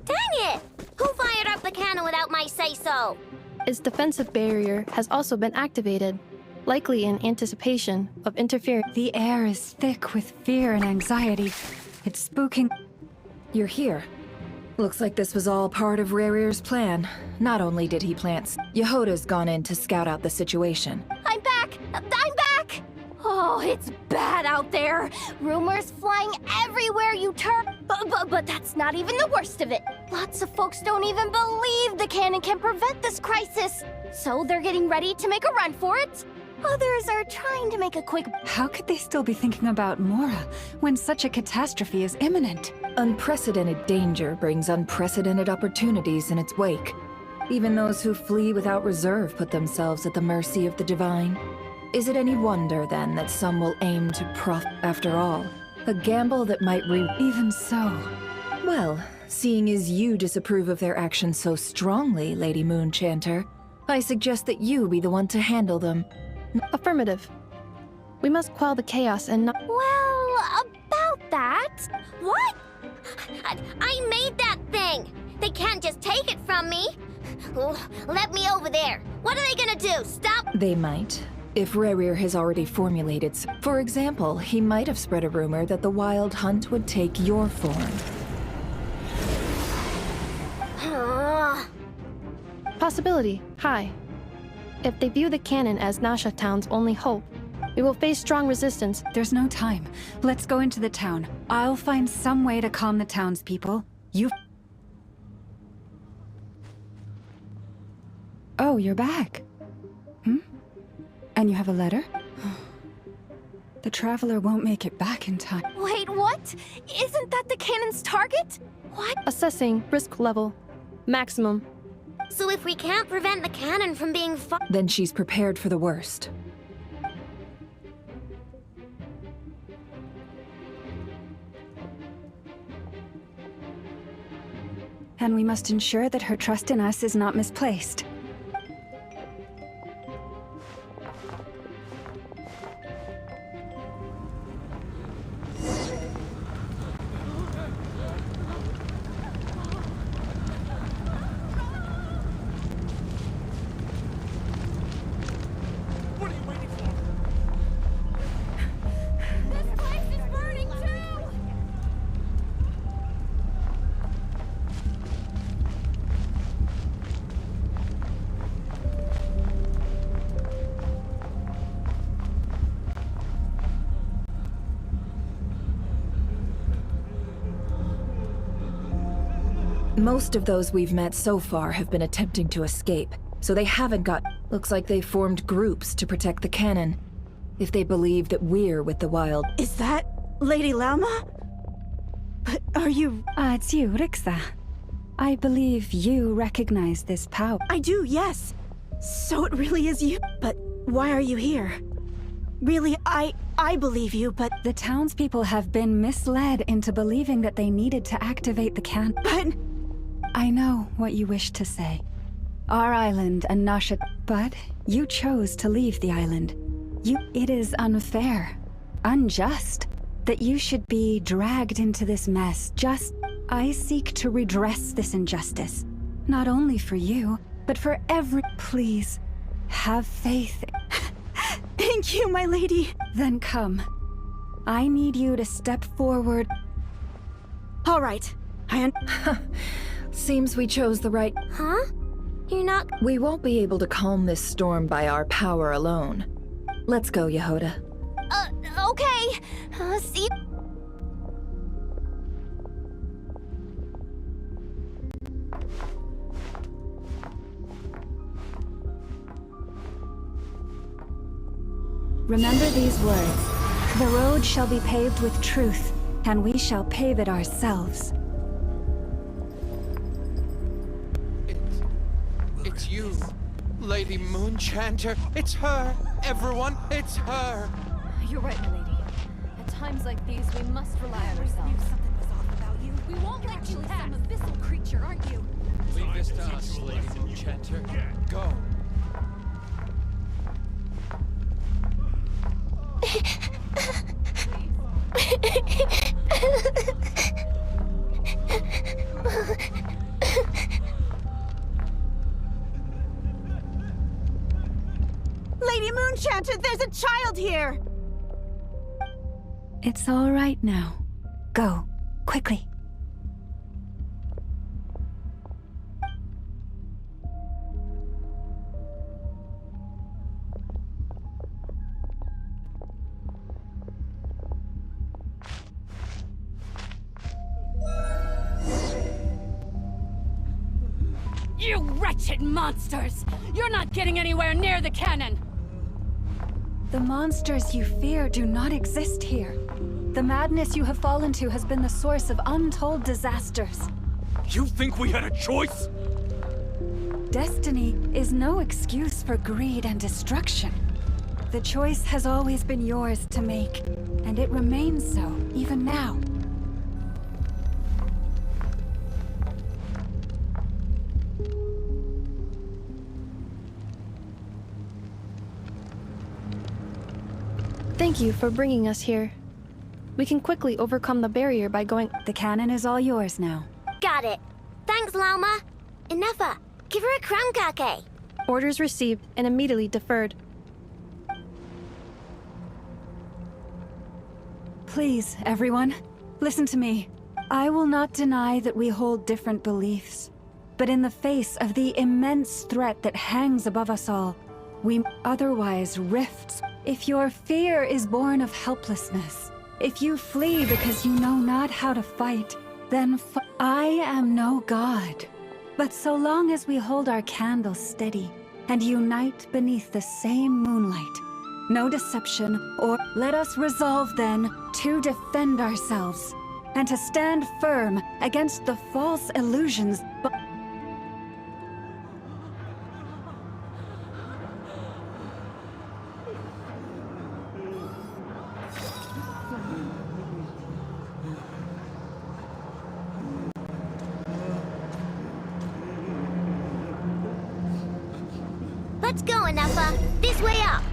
Dang it! Who fired up the cannon without my say-so? Its defensive barrier has also been activated, likely in anticipation of interference. The air is thick with fear and anxiety. It's spooking. You're here. Looks like this was all part of Rerir's plan. Not only did he plant... Yehoda's gone in to scout out the situation. I'm back! I'm back! Oh, it's bad out there. Rumors flying everywhere you turn. But that's not even the worst of it. Lots of folks don't even believe the cannon can prevent this crisis. So they're getting ready to make a run for it. Others are trying to make a quick... How could they still be thinking about Mora when such a catastrophe is imminent? Unprecedented danger brings unprecedented opportunities in its wake. Even those who flee without reserve put themselves at the mercy of the divine. Is it any wonder, then, that some will aim to profit? After all, a gamble that might Even so... Well, seeing as you disapprove of their actions so strongly, Lady Moonchanter, I suggest that you be the one to handle them. Affirmative. We must quell the chaos and not... Well, about that... What? I made that thing! They can't just take it from me! Let me over there! What are they gonna do? Stop? They might. If Rerir has already formulated... For example, he might have spread a rumor that the Wild Hunt would take your form. Possibility, high. If they view the cannon as Nasha Town's only hope, we will face strong resistance. There's no time. Let's go into the town. I'll find some way to calm the townspeople. You... Oh, you're back. And you have a letter? The Traveler won't make it back in time. Wait, what? Isn't that the cannon's target? What? Assessing risk level. Maximum. So if we can't prevent the cannon from being Then she's prepared for the worst. And we must ensure that her trust in us is not misplaced. Most of those we've met so far have been attempting to escape, so they haven't got... Looks like they formed groups to protect the cannon. If they believe that we're with the wild... Is that Lady Lauma? But are you... It's you, Rixa. I believe you recognize this power. I do, yes. So it really is you. But why are you here? Really, I believe you, but... The townspeople have been misled into believing that they needed to activate the can... But... I know what you wish to say. Our island and Nasha... But you chose to leave the island. It is unfair, unjust, that you should be dragged into this mess. I seek to redress this injustice. Not only for you, but for every... Please, have faith. Thank you, my lady. Then come. I need you to step forward. All right. Seems we chose the right... Huh? You're not... We won't be able to calm this storm by our power alone. Let's go, Yehoda. Okay. See... Remember these words. The road shall be paved with truth, and we shall pave it ourselves. It's you, Lady Moonchanter. It's her. Everyone, it's her. You're right, my lady. At times like these, we must rely on ourselves. Something was off about you. We won't let you pass. Some abyssal creature, aren't you? Leave this to us, Lady Moonchanter. Go. Lady Moonchanter, there's a child here! It's all right now. Go, quickly. You wretched monsters! You're not getting anywhere near the cannon! The monsters you fear do not exist here. The madness you have fallen to has been the source of untold disasters. You think we had a choice? Destiny is no excuse for greed and destruction. The choice has always been yours to make, and it remains so, even now. Thank you for bringing us here. We can quickly overcome the barrier by going... The cannon is all yours now. Got it. Thanks, Lauma. Inefa, give her a crown kake. Orders received and immediately deferred. Please, everyone, listen to me. I will not deny that we hold different beliefs. But in the face of the immense threat that hangs above us all, we otherwise rifts. If your fear is born of helplessness, if you flee because you know not how to fight, then I am no god. But so long as we hold our candles steady and unite beneath the same moonlight, no deception or... Let us resolve then to defend ourselves and to stand firm against the false illusions. Let's go, Inefa. This way up.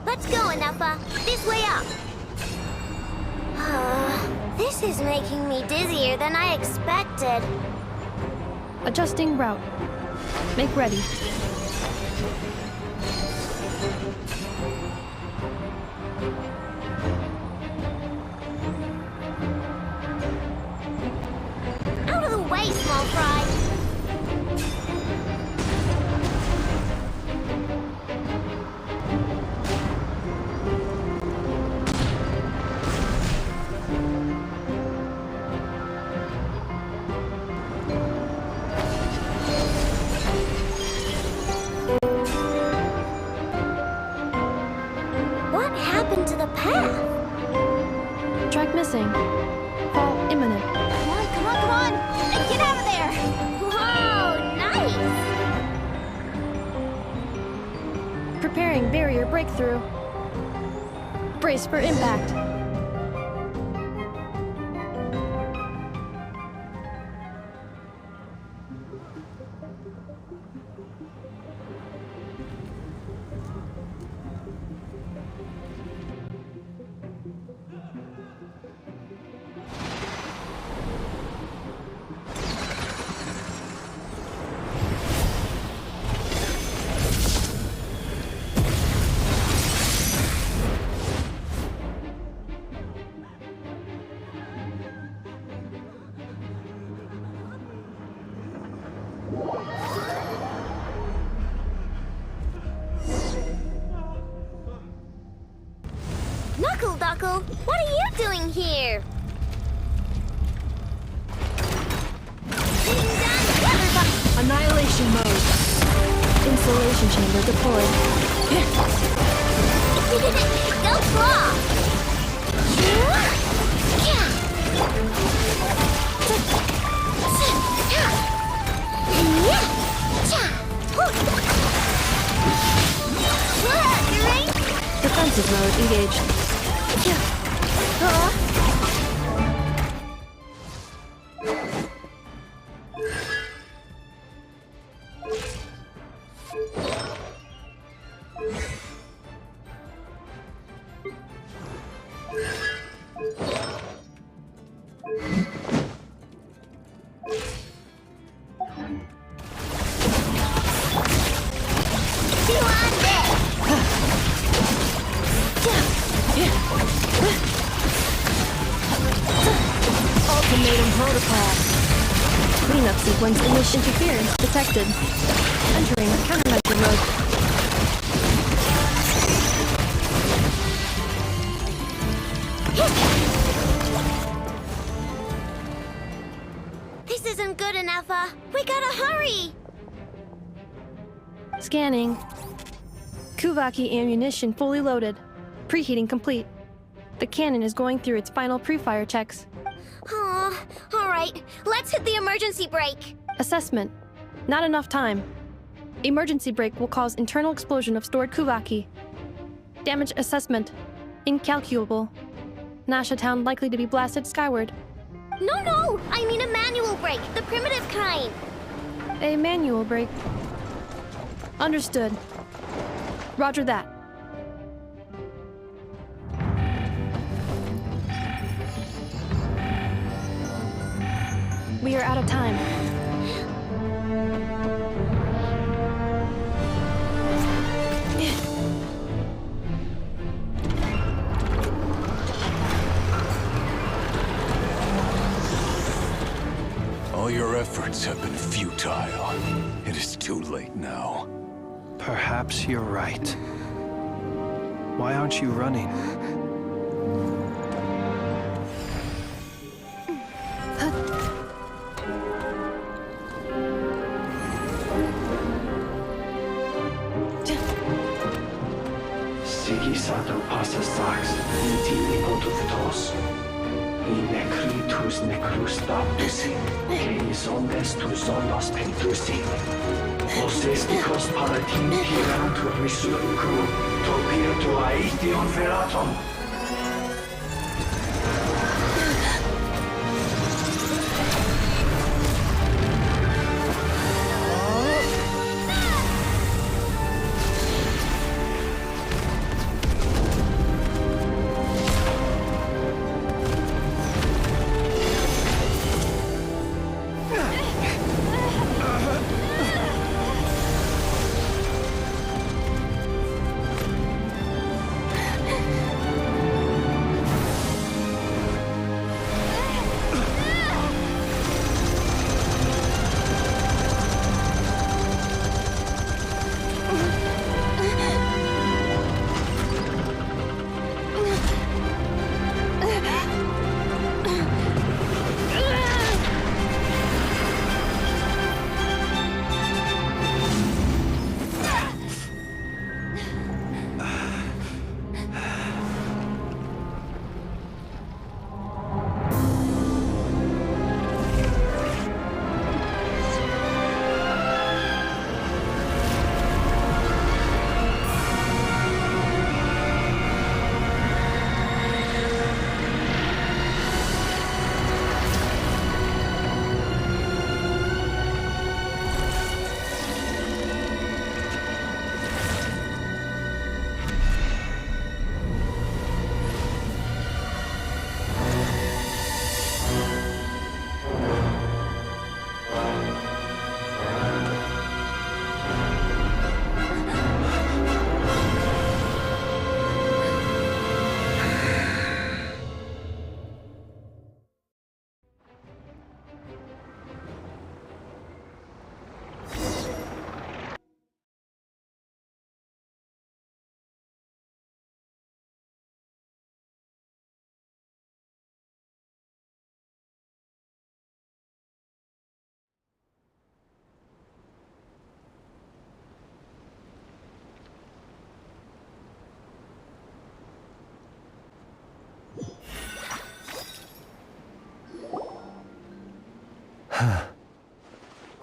Let's go, Inefa. This way up. This is making me dizzier than I expected. Adjusting route. Make ready. Out of the way, small fry! What happened to the path? Track missing. Fall imminent. Come on, come on, come on! Get out of there! Whoa, nice! Preparing barrier breakthrough. Brace for impact. Knuckle, what are you doing here? Annihilation mode. Insulation chamber deployed. Go claw! Defensive mode engaged. Ultimatum protocol. Cleanup sequence interference detected. Entering countermeasure mode. This isn't good enough, we gotta hurry! Scanning. Kuvaki ammunition fully loaded. Preheating complete. The cannon is going through its final pre-fire checks. Aw, alright, let's hit the emergency brake. Assessment. Not enough time. Emergency brake will cause internal explosion of stored Kuvaki. Damage assessment. Incalculable. Nasha Town likely to be blasted skyward. No, I mean a manual brake, the primitive kind. A manual brake. Understood. Roger that. We are out of time. All your efforts have been futile. It is too late now. Perhaps you're right. Why aren't you running? Sigisato passa sax, intimi potutos. In necritus necrus baptusi, cenis ondes tu zonos pentusi. Osesticos palatin pirantur resurcu, topir tu aetion feratum.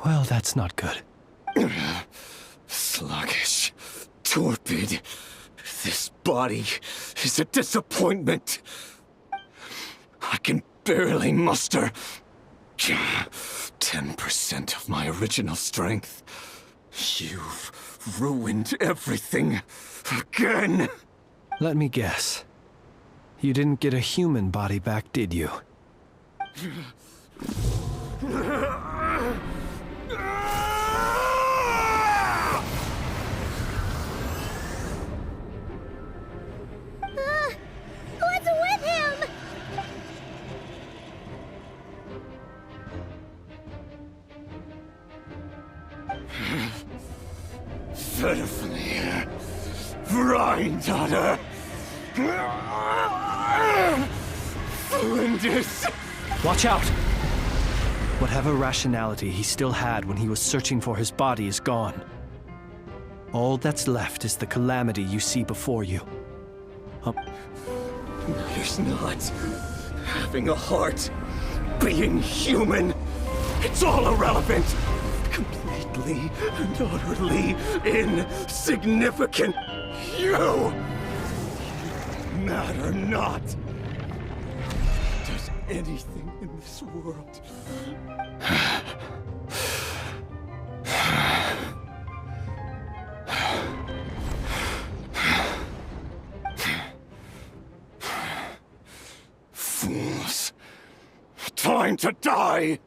Well, that's not good. Sluggish. Torpid. This body is a disappointment. I can barely muster 10% of my original strength. You've ruined everything again. Let me guess. You didn't get a human body back, did you? What's with him? Verfnir. Vrindaughter. Flinders. Watch out! Whatever rationality he still had when he was searching for his body is gone. All that's left is the calamity you see before you. There's not. Having a heart. Being human. It's all irrelevant. Completely and utterly insignificant. You matter not. Does anything in this world. Fools. Time to die!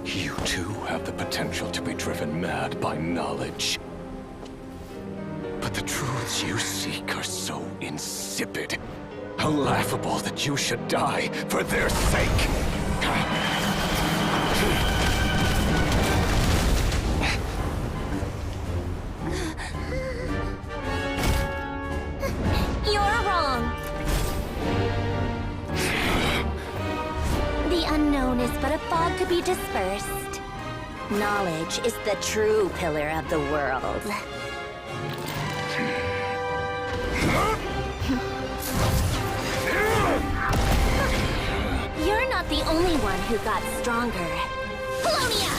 You too have the potential to be driven mad by knowledge. But the truths you seek are so insipid. How laughable that you should die for their sake. You're wrong. The unknown is but a fog to be dispersed. Knowledge is the true pillar of the world. You're not the only one who got stronger. Polonia!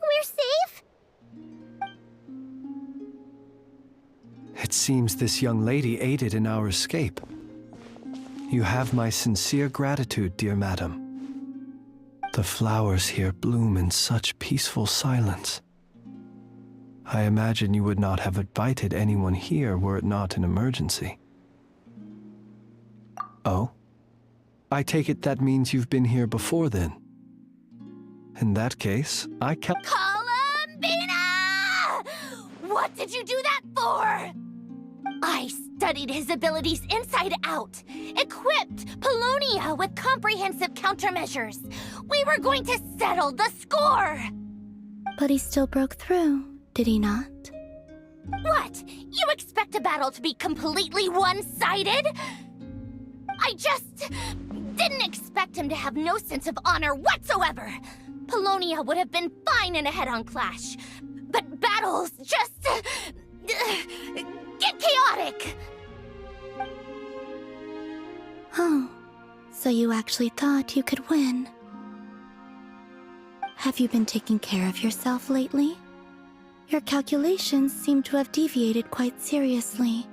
We're safe? It seems this young lady aided in our escape. You have my sincere gratitude, dear madam. The flowers here bloom in such peaceful silence. I imagine you would not have invited anyone here were it not an emergency. Oh? I take it that means you've been here before then. In that case, I can't— Columbina! What did you do that for? I studied his abilities inside out, equipped Polonia with comprehensive countermeasures. We were going to settle the score! But he still broke through, did he not? What? You expect a battle to be completely one-sided? I just didn't expect him to have no sense of honor whatsoever. Polonia would have been fine in a head-on clash, but battles just get chaotic. Oh, so you actually thought you could win. Have you been taking care of yourself lately? Your calculations seem to have deviated quite seriously.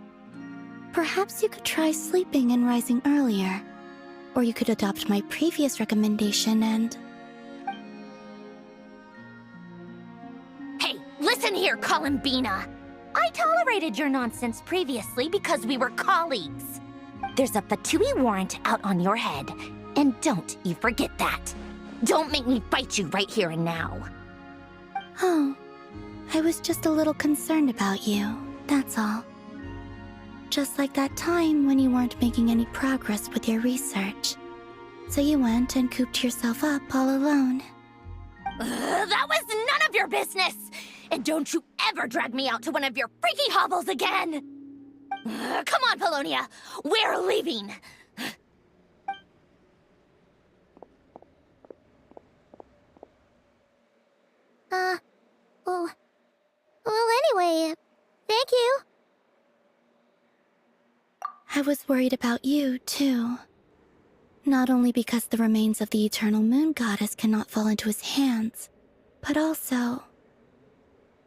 Perhaps you could try sleeping and rising earlier. Or you could adopt my previous recommendation and... Hey, listen here, Columbina. I tolerated your nonsense previously because we were colleagues. There's a Fatui warrant out on your head, and don't you forget that. Don't make me fight you right here and now. Oh, I was just a little concerned about you, that's all. Just like that time when you weren't making any progress with your research. So you went and cooped yourself up all alone. That was none of your business! And don't you ever drag me out to one of your freaky hovels again! Come on, Polonia! We're leaving! Well, anyway, thank you. I was worried about you, too. Not only because the remains of the eternal moon goddess cannot fall into his hands, but also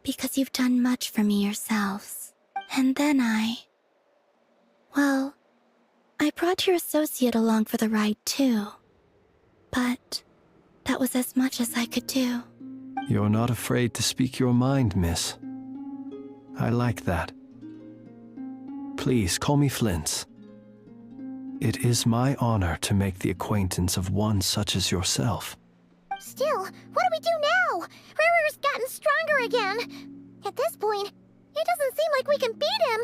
because you've done much for me yourselves. And then well, I brought your associate along for the ride, too. But that was as much as I could do. You're not afraid to speak your mind, miss. I like that. Please call me Flint's. It is my honor to make the acquaintance of one such as yourself. Still, what do we do now? Rirur's gotten stronger again. At this point, it doesn't seem like we can beat him.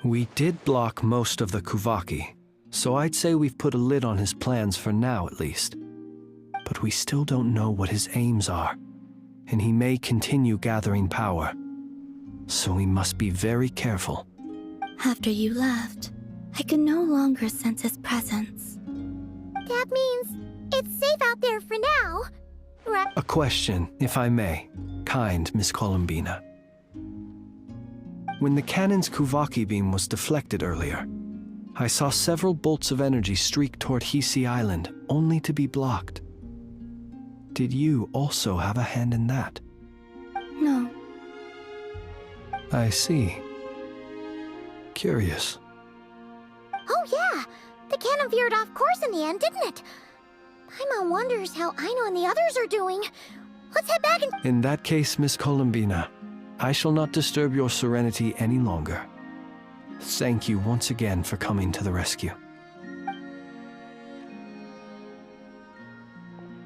We did block most of the Kuvaki, so I'd say we've put a lid on his plans for now at least. But we still don't know what his aims are, and he may continue gathering power. So we must be very careful. After you left, I could no longer sense his presence. That means it's safe out there for now, right? A question, if I may, kind Miss Columbina. When the cannon's Kuvaki beam was deflected earlier, I saw several bolts of energy streak toward Hisi Island, only to be blocked. Did you also have a hand in that? No. I see. Curious. Oh yeah! The cannon veered off course in the end, didn't it? Paimon wonders how Aino and the others are doing. Let's head back and— In that case, Miss Columbina, I shall not disturb your serenity any longer. Thank you once again for coming to the rescue.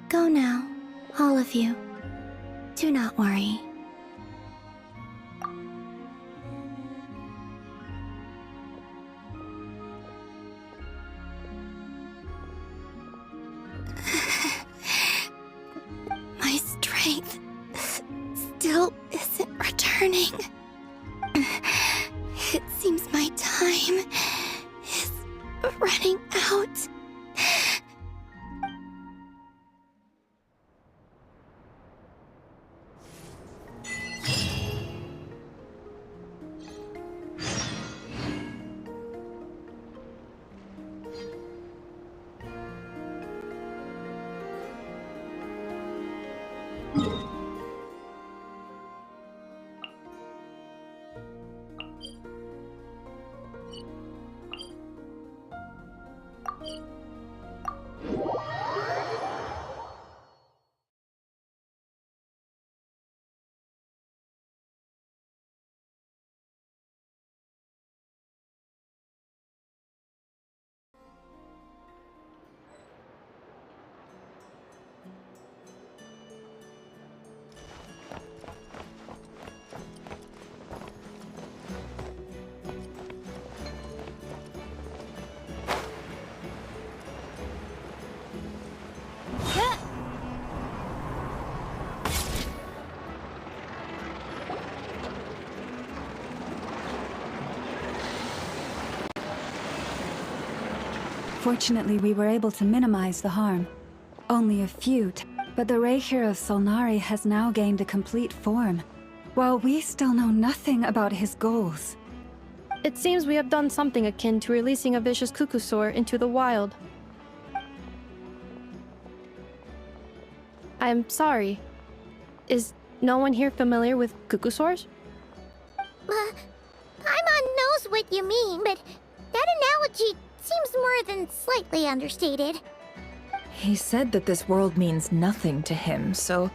Go now, all of you. Do not worry. My strength still isn't returning. It seems my time is running out. Fortunately, we were able to minimize the harm. Only a few, but the Reikir of Solnari has now gained a complete form, while we still know nothing about his goals. It seems we have done something akin to releasing a vicious Kukusaur into the wild. I am sorry. Is no one here familiar with Kukusaurs? Paimon knows what you mean, but that analogy seems more than slightly understated. He said that this world means nothing to him, so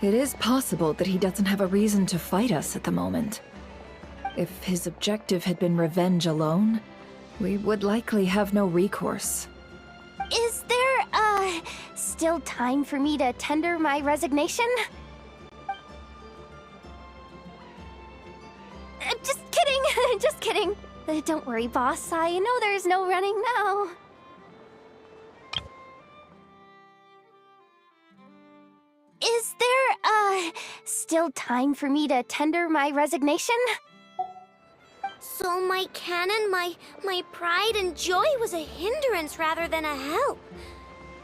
it is possible that he doesn't have a reason to fight us at the moment. If his objective had been revenge alone, we would likely have no recourse. Is there, still time for me to tender my resignation? Just kidding, just kidding. Don't worry, boss. I know there's no running now. Is there, still time for me to tender my resignation? So my cannon, my pride and joy was a hindrance rather than a help.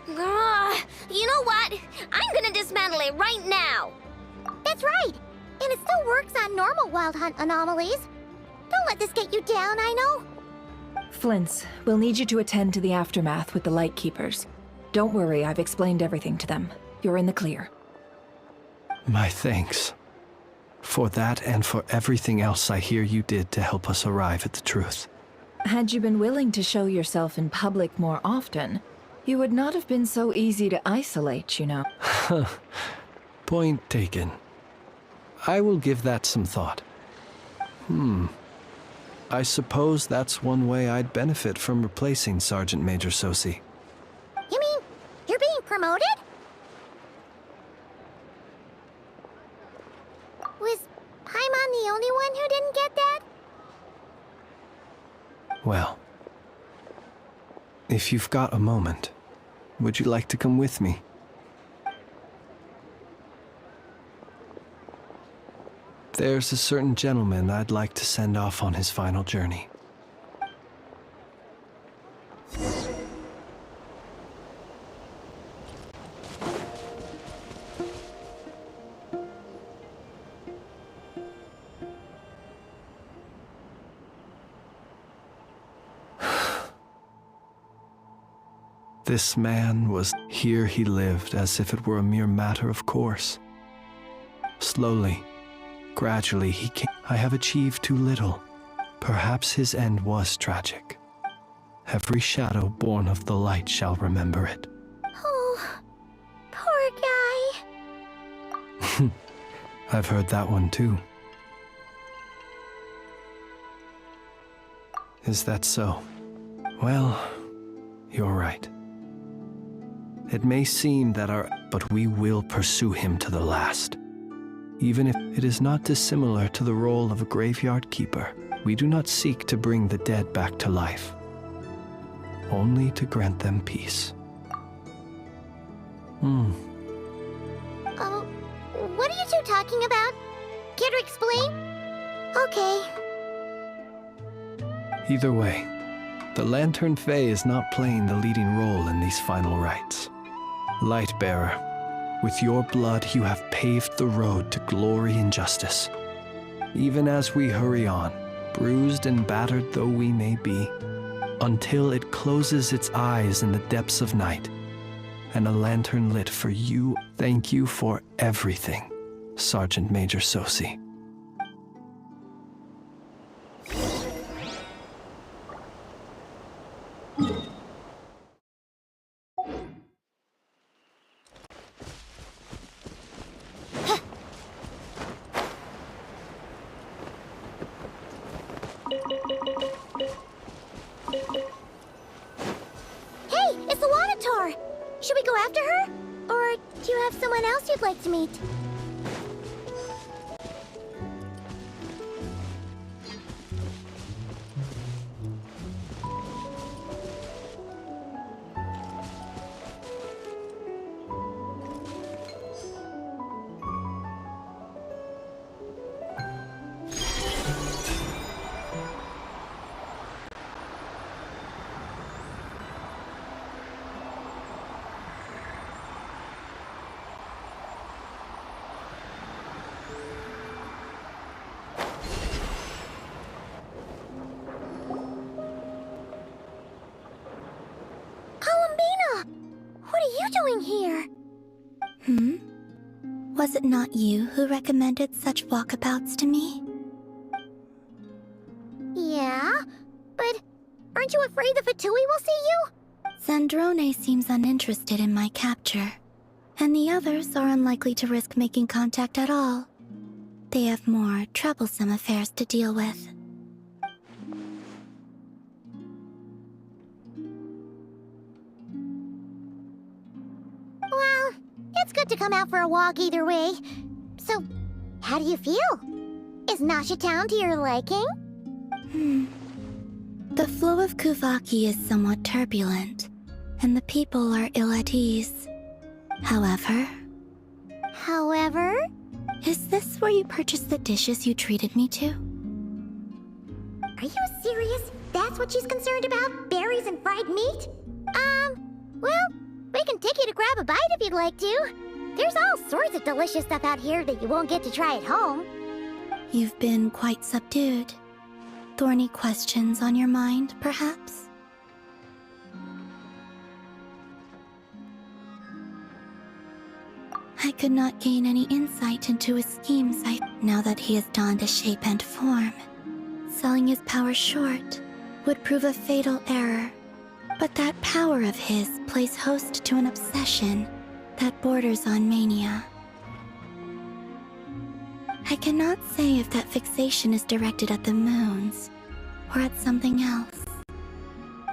You know what? I'm gonna dismantle it right now. That's right. And it still works on normal wild hunt anomalies. Don't let this get you down, I know. Flints, we'll need you to attend to the aftermath with the Lightkeepers. Don't worry, I've explained everything to them. You're in the clear. My thanks. For that and for everything else I hear you did to help us arrive at the truth. Had you been willing to show yourself in public more often, you would not have been so easy to isolate, you know. Point taken. I will give that some thought. I suppose that's one way I'd benefit from replacing Sergeant Major Sosi. You mean you're being promoted? Was Paimon the only one who didn't get that? Well, if you've got a moment, would you like to come with me? There's a certain gentleman I'd like to send off on his final journey. This man was here. He lived as if it were a mere matter of course. Slowly, gradually he came. I have achieved too little. Perhaps his end was tragic. Every shadow born of the light shall remember it. Oh, poor guy. I've heard that one too. Is that so? Well, you're right. It may seem that but we will pursue him to the last. Even if it is not dissimilar to the role of a graveyard keeper, we do not seek to bring the dead back to life, only to grant them peace. Oh, what are you two talking about? Care to explain? Okay. Either way, the Lantern Fae is not playing the leading role in these final rites. Lightbearer, with your blood you have paved the road to glory and justice. Even as we hurry on, bruised and battered though we may be, until it closes its eyes in the depths of night, and a lantern lit for you. Thank you for everything, Sergeant Major Sosi. Hey, it's the Wanator! Should we go after her? Or do you have someone else you'd like to meet? Was it not you who recommended such walkabouts to me? Yeah, but aren't you afraid the Fatui will see you? Zandrone seems uninterested in my capture, and the others are unlikely to risk making contact at all. They have more troublesome affairs to deal with. Well, it's good to come out for a walk either way. So, how do you feel? Is Nasha Town to your liking? The flow of Kuvaki is somewhat turbulent, and the people are ill at ease. However? Is this where you purchased the dishes you treated me to? Are you serious? That's what she's concerned about? Berries and fried meat? Well, we can take you to grab a bite if you'd like to. There's all sorts of delicious stuff out here that you won't get to try at home. You've been quite subdued. Thorny questions on your mind, perhaps? I could not gain any insight into his schemes now that he has donned a shape and form. Selling his power short would prove a fatal error. But that power of his plays host to an obsession that borders on mania. I cannot say if that fixation is directed at the moons or at something else.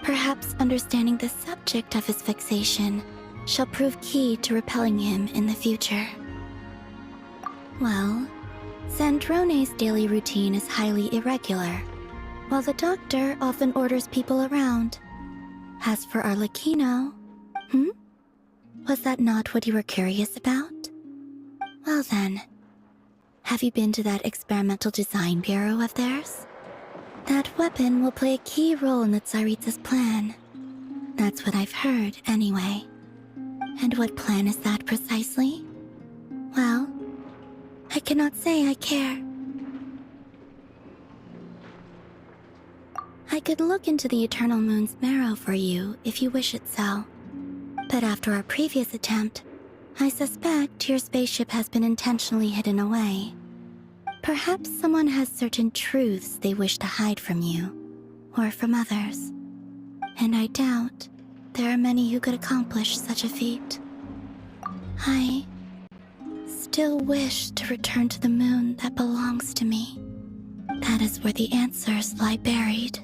Perhaps understanding the subject of his fixation shall prove key to repelling him in the future. Well, Zandrone's daily routine is highly irregular, while the doctor often orders people around. As for Arlecchino, was that not what you were curious about? Well then, have you been to that experimental design bureau of theirs? That weapon will play a key role in the Tsaritsa's plan. That's what I've heard, anyway. And what plan is that precisely? Well, I cannot say I care. I could look into the Eternal Moon's marrow for you if you wish it so. But after our previous attempt, I suspect your spaceship has been intentionally hidden away. Perhaps someone has certain truths they wish to hide from you, or from others. And I doubt there are many who could accomplish such a feat. I still wish to return to the moon that belongs to me. That is where the answers lie buried.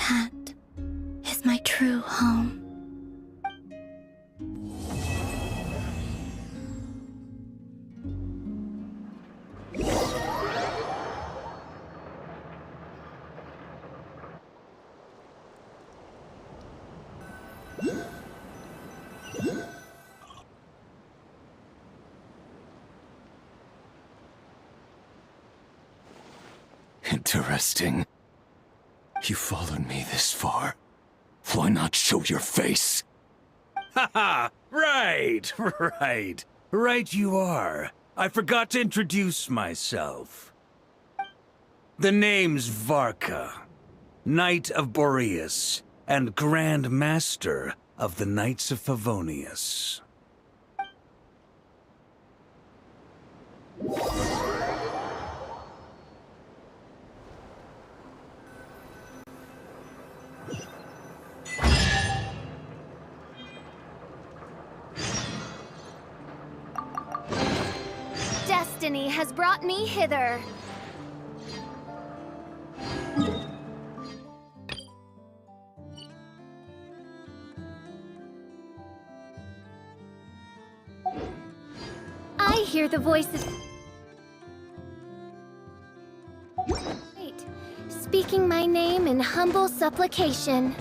That is my true home. Interesting. You followed me this far. Why not show your face? Haha! Right! Right you are. I forgot to introduce myself. The name's Varka, Knight of Boreas, and Grand Master of the Knights of Favonius. Destiny has brought me hither. I hear the voices. Wait, speaking my name in humble supplication.